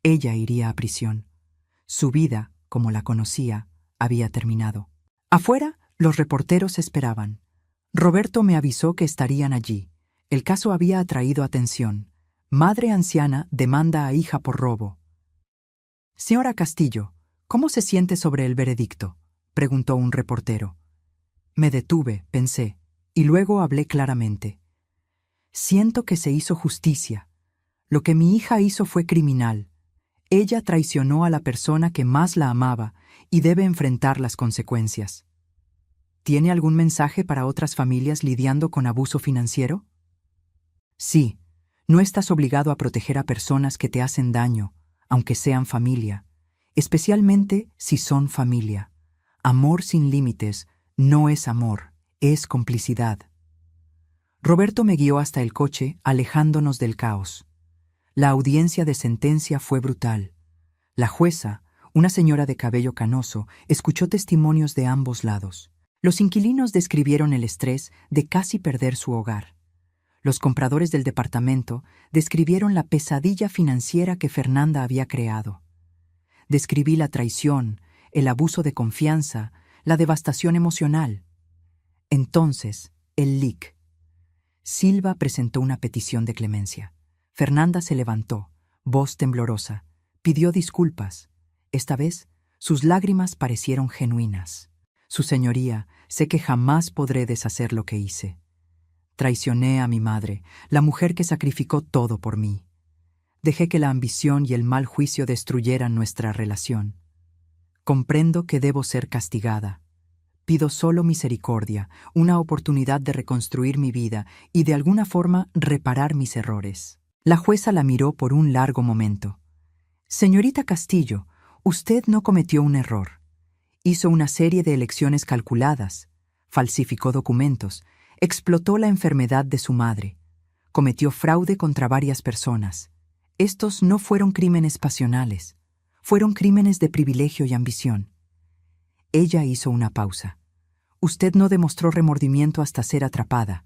Ella iría a prisión. Su vida, como la conocía, había terminado. Afuera, los reporteros esperaban. Roberto me avisó que estarían allí. El caso había atraído atención. Madre anciana demanda a hija por robo. Señora Castillo, ¿cómo se siente sobre el veredicto?, preguntó un reportero. Me detuve, pensé, y luego hablé claramente. Siento que se hizo justicia. Lo que mi hija hizo fue criminal. Ella traicionó a la persona que más la amaba y debe enfrentar las consecuencias. ¿Tiene algún mensaje para otras familias lidiando con abuso financiero? Sí, no estás obligado a proteger a personas que te hacen daño, aunque sean familia, especialmente si son familia. Amor sin límites no es amor, es complicidad. Roberto me guió hasta el coche, alejándonos del caos. La audiencia de sentencia fue brutal. La jueza, una señora de cabello canoso, escuchó testimonios de ambos lados. Los inquilinos describieron el estrés de casi perder su hogar. Los compradores del departamento describieron la pesadilla financiera que Fernanda había creado. Describí la traición, el abuso de confianza, la devastación emocional. Entonces, el LIC. Silva presentó una petición de clemencia. Fernanda se levantó, voz temblorosa, pidió disculpas. Esta vez, sus lágrimas parecieron genuinas. Su señoría, sé que jamás podré deshacer lo que hice. Traicioné a mi madre, la mujer que sacrificó todo por mí. Dejé que la ambición y el mal juicio destruyeran nuestra relación. Comprendo que debo ser castigada. Pido solo misericordia, una oportunidad de reconstruir mi vida y de alguna forma reparar mis errores. La jueza la miró por un largo momento. Señorita Castillo, usted no cometió un error. Hizo una serie de elecciones calculadas, falsificó documentos, explotó la enfermedad de su madre, cometió fraude contra varias personas. Estos no fueron crímenes pasionales, fueron crímenes de privilegio y ambición. Ella hizo una pausa. Usted no demostró remordimiento hasta ser atrapada.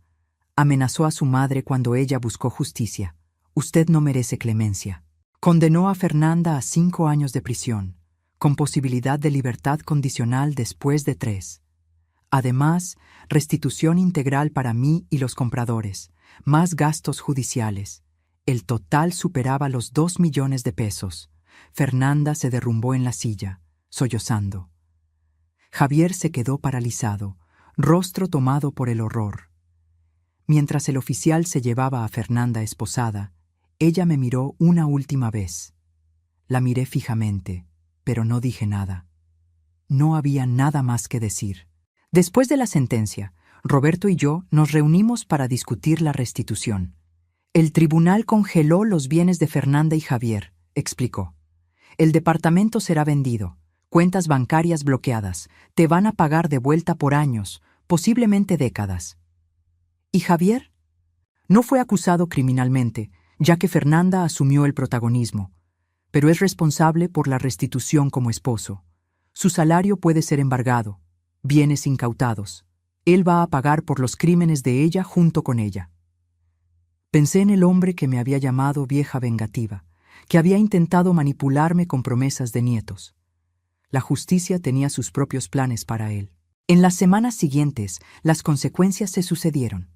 Amenazó a su madre cuando ella buscó justicia. Usted no merece clemencia. Condenó a Fernanda a 5 años de prisión, con posibilidad de libertad condicional después de 3. Además, restitución integral para mí y los compradores, más gastos judiciales. El total superaba los 2 millones de pesos. Fernanda se derrumbó en la silla, sollozando. Javier se quedó paralizado, rostro tomado por el horror. Mientras el oficial se llevaba a Fernanda esposada, ella me miró una última vez. La miré fijamente, pero no dije nada. No había nada más que decir. Después de la sentencia, Roberto y yo nos reunimos para discutir la restitución. El tribunal congeló los bienes de Fernanda y Javier, explicó. El departamento será vendido, cuentas bancarias bloqueadas, te van a pagar de vuelta por años, posiblemente décadas. ¿Y Javier? No fue acusado criminalmente, ya que Fernanda asumió el protagonismo, pero es responsable por la restitución como esposo. Su salario puede ser embargado, bienes incautados. Él va a pagar por los crímenes de ella junto con ella. Pensé en el hombre que me había llamado vieja vengativa, que había intentado manipularme con promesas de nietos. La justicia tenía sus propios planes para él. En las semanas siguientes, las consecuencias se sucedieron.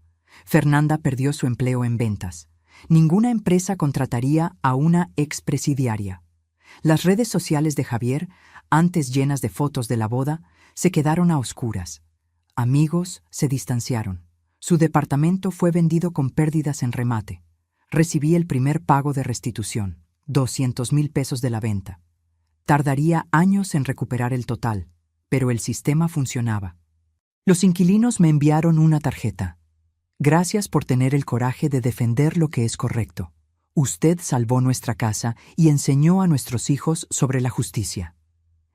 Fernanda perdió su empleo en ventas. Ninguna empresa contrataría a una expresidiaria. Las redes sociales de Javier, antes llenas de fotos de la boda, se quedaron a oscuras. Amigos se distanciaron. Su departamento fue vendido con pérdidas en remate. Recibí el primer pago de restitución, 200,000 pesos de la venta. Tardaría años en recuperar el total, pero el sistema funcionaba. Los inquilinos me enviaron una tarjeta. Gracias por tener el coraje de defender lo que es correcto. Usted salvó nuestra casa y enseñó a nuestros hijos sobre la justicia.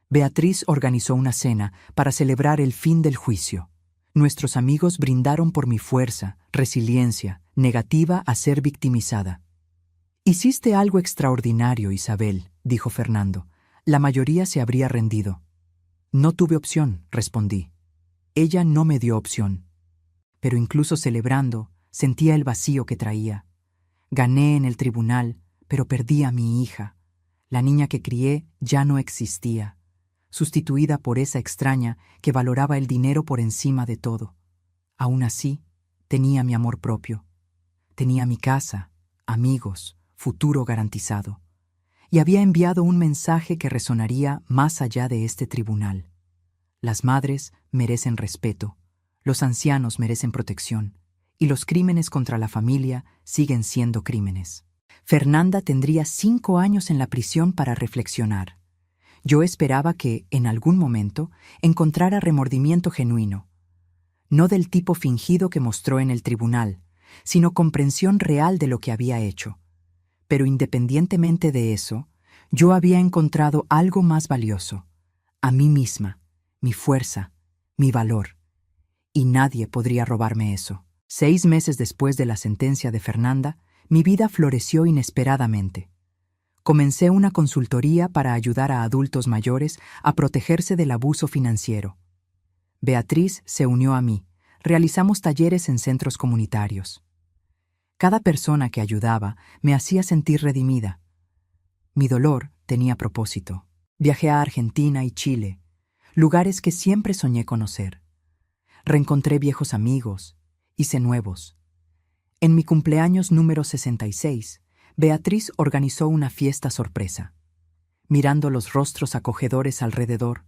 Beatriz organizó una cena para celebrar el fin del juicio. Nuestros amigos brindaron por mi fuerza, resiliencia, negativa a ser victimizada. Hiciste algo extraordinario, Isabel, dijo Fernando. La mayoría se habría rendido. No tuve opción, respondí. Ella no me dio opción. Pero incluso celebrando, sentía el vacío que traía. Gané en el tribunal, pero perdí a mi hija. La niña que crié ya no existía, sustituida por esa extraña que valoraba el dinero por encima de todo. Aún así, tenía mi amor propio. Tenía mi casa, amigos, futuro garantizado. Y había enviado un mensaje que resonaría más allá de este tribunal. Las madres merecen respeto. Los ancianos merecen protección, y los crímenes contra la familia siguen siendo crímenes. Fernanda tendría 5 años en la prisión para reflexionar. Yo esperaba que, en algún momento, encontrara remordimiento genuino. No del tipo fingido que mostró en el tribunal, sino comprensión real de lo que había hecho. Pero independientemente de eso, yo había encontrado algo más valioso: a mí misma, mi fuerza, mi valor. Y nadie podría robarme eso. 6 meses después de la sentencia de Fernanda, mi vida floreció inesperadamente. Comencé una consultoría para ayudar a adultos mayores a protegerse del abuso financiero. Beatriz se unió a mí. Realizamos talleres en centros comunitarios. Cada persona que ayudaba me hacía sentir redimida. Mi dolor tenía propósito. Viajé a Argentina y Chile, lugares que siempre soñé conocer. Reencontré viejos amigos, hice nuevos. En mi cumpleaños número 66, Beatriz organizó una fiesta sorpresa. Mirando los rostros acogedores alrededor,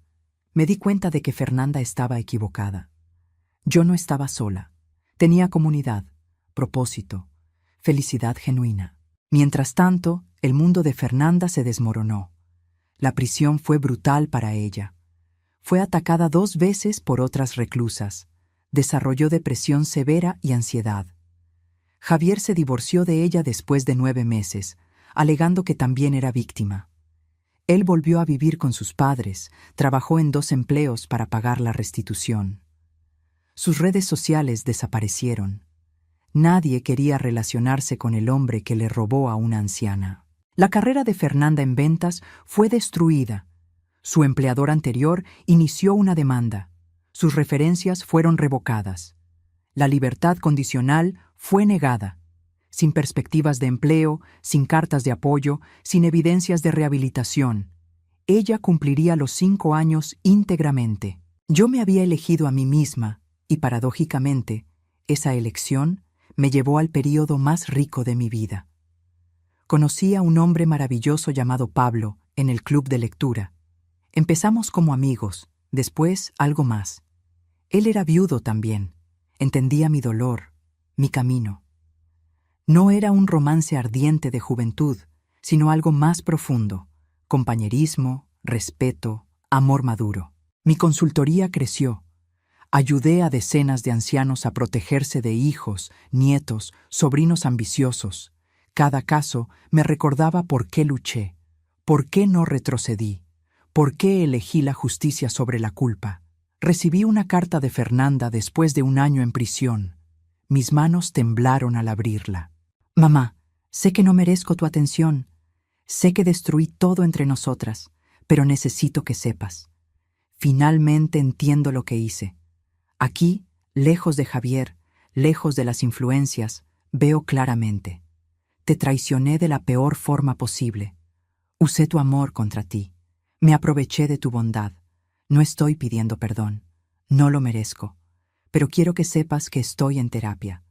me di cuenta de que Fernanda estaba equivocada. Yo no estaba sola. Tenía comunidad, propósito, felicidad genuina. Mientras tanto, el mundo de Fernanda se desmoronó. La prisión fue brutal para ella. Fue atacada 2 veces por otras reclusas. Desarrolló depresión severa y ansiedad. Javier se divorció de ella después de 9 meses, alegando que también era víctima. Él volvió a vivir con sus padres, trabajó en 2 empleos para pagar la restitución. Sus redes sociales desaparecieron. Nadie quería relacionarse con el hombre que le robó a una anciana. La carrera de Fernanda en ventas fue destruida. Su empleador anterior inició una demanda. Sus referencias fueron revocadas. La libertad condicional fue negada, sin perspectivas de empleo, sin cartas de apoyo, sin evidencias de rehabilitación. Ella cumpliría los 5 años íntegramente. Yo me había elegido a mí misma y, paradójicamente, esa elección me llevó al período más rico de mi vida. Conocí a un hombre maravilloso llamado Pablo en el club de lectura. Empezamos como amigos, después algo más. Él era viudo también. Entendía mi dolor, mi camino. No era un romance ardiente de juventud, sino algo más profundo: compañerismo, respeto, amor maduro. Mi consultoría creció. Ayudé a decenas de ancianos a protegerse de hijos, nietos, sobrinos ambiciosos. Cada caso me recordaba por qué luché, por qué no retrocedí, por qué elegí la justicia sobre la culpa. Recibí una carta de Fernanda después de 1 año en prisión. Mis manos temblaron al abrirla. Mamá, sé que no merezco tu atención. Sé que destruí todo entre nosotras, pero necesito que sepas. Finalmente entiendo lo que hice. Aquí, lejos de Javier, lejos de las influencias, veo claramente. Te traicioné de la peor forma posible. Usé tu amor contra ti. Me aproveché de tu bondad. No estoy pidiendo perdón. No lo merezco. Pero quiero que sepas que estoy en terapia.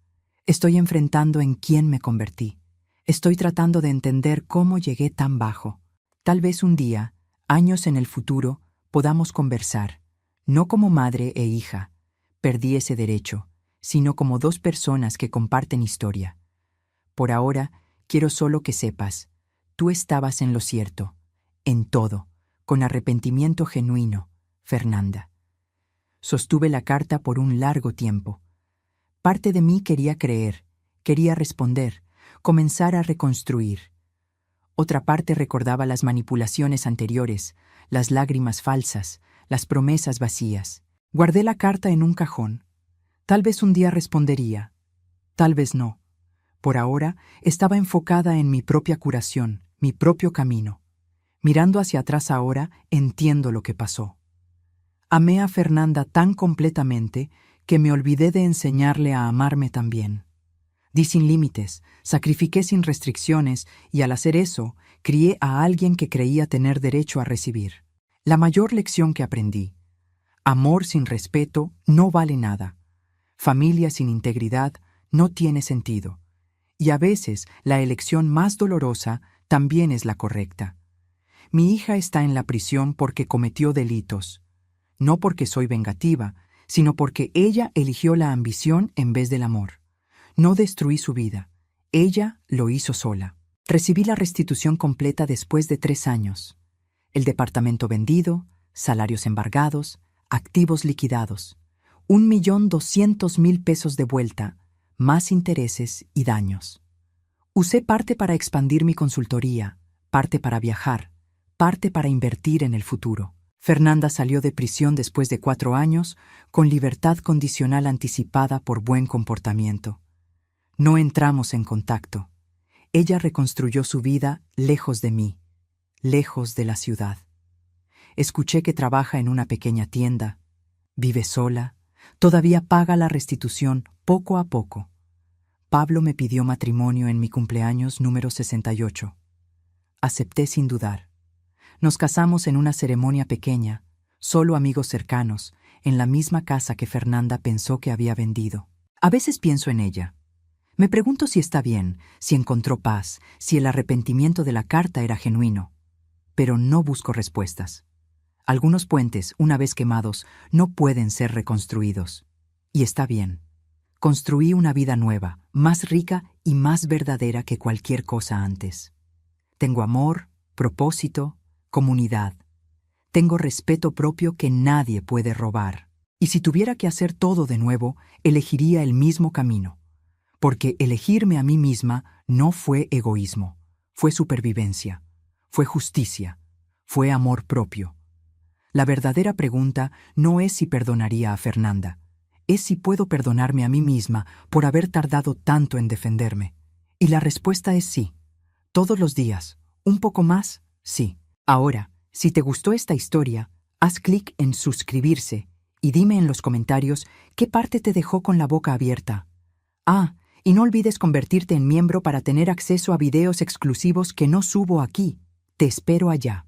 Estoy enfrentando en quién me convertí. Estoy tratando de entender cómo llegué tan bajo. Tal vez un día, años en el futuro, podamos conversar, no como madre e hija. Perdí ese derecho, sino como 2 personas que comparten historia. Por ahora, quiero solo que sepas, tú estabas en lo cierto, en todo, con arrepentimiento genuino, Fernanda. Sostuve la carta por un largo tiempo. Parte de mí quería creer, quería responder, comenzar a reconstruir. Otra parte recordaba las manipulaciones anteriores, las lágrimas falsas, las promesas vacías. Guardé la carta en un cajón. Tal vez un día respondería, tal vez no. Por ahora estaba enfocada en mi propia curación, mi propio camino. Mirando hacia atrás ahora, entiendo lo que pasó. Amé a Fernanda tan completamente que me olvidé de enseñarle a amarme también. Di sin límites, sacrifiqué sin restricciones y al hacer eso, crié a alguien que creía tener derecho a recibir. La mayor lección que aprendí: amor sin respeto no vale nada. Familia sin integridad no tiene sentido. Y a veces la elección más dolorosa también es la correcta. Mi hija está en la prisión porque cometió delitos. No porque soy vengativa, sino porque ella eligió la ambición en vez del amor. No destruí su vida. Ella lo hizo sola. Recibí la restitución completa después de 3 años. El departamento vendido, salarios embargados, activos liquidados. 1.200.000 pesos de vuelta, más intereses y daños. Usé parte para expandir mi consultoría, parte para viajar, parte para invertir en el futuro. Fernanda salió de prisión después de 4 años con libertad condicional anticipada por buen comportamiento. No entramos en contacto. Ella reconstruyó su vida lejos de mí, lejos de la ciudad. Escuché que trabaja en una pequeña tienda, vive sola, todavía paga la restitución poco a poco. Pablo me pidió matrimonio en mi cumpleaños número 68. Acepté sin dudar. Nos casamos en una ceremonia pequeña, solo amigos cercanos, en la misma casa que Fernanda pensó que había vendido. A veces pienso en ella. Me pregunto si está bien, si encontró paz, si el arrepentimiento de la carta era genuino. Pero no busco respuestas. Algunos puentes, una vez quemados, no pueden ser reconstruidos. Y está bien. Construí una vida nueva, más rica y más verdadera que cualquier cosa antes. Tengo amor, propósito, comunidad. Tengo respeto propio que nadie puede robar. Y si tuviera que hacer todo de nuevo, elegiría el mismo camino. Porque elegirme a mí misma no fue egoísmo, fue supervivencia, fue justicia, fue amor propio. La verdadera pregunta no es si perdonaría a Fernanda, es si puedo perdonarme a mí misma por haber tardado tanto en defenderme. Y la respuesta es sí. Todos los días, un poco más, sí. Ahora, si te gustó esta historia, haz clic en suscribirse y dime en los comentarios qué parte te dejó con la boca abierta. Ah, y no olvides convertirte en miembro para tener acceso a videos exclusivos que no subo aquí. Te espero allá.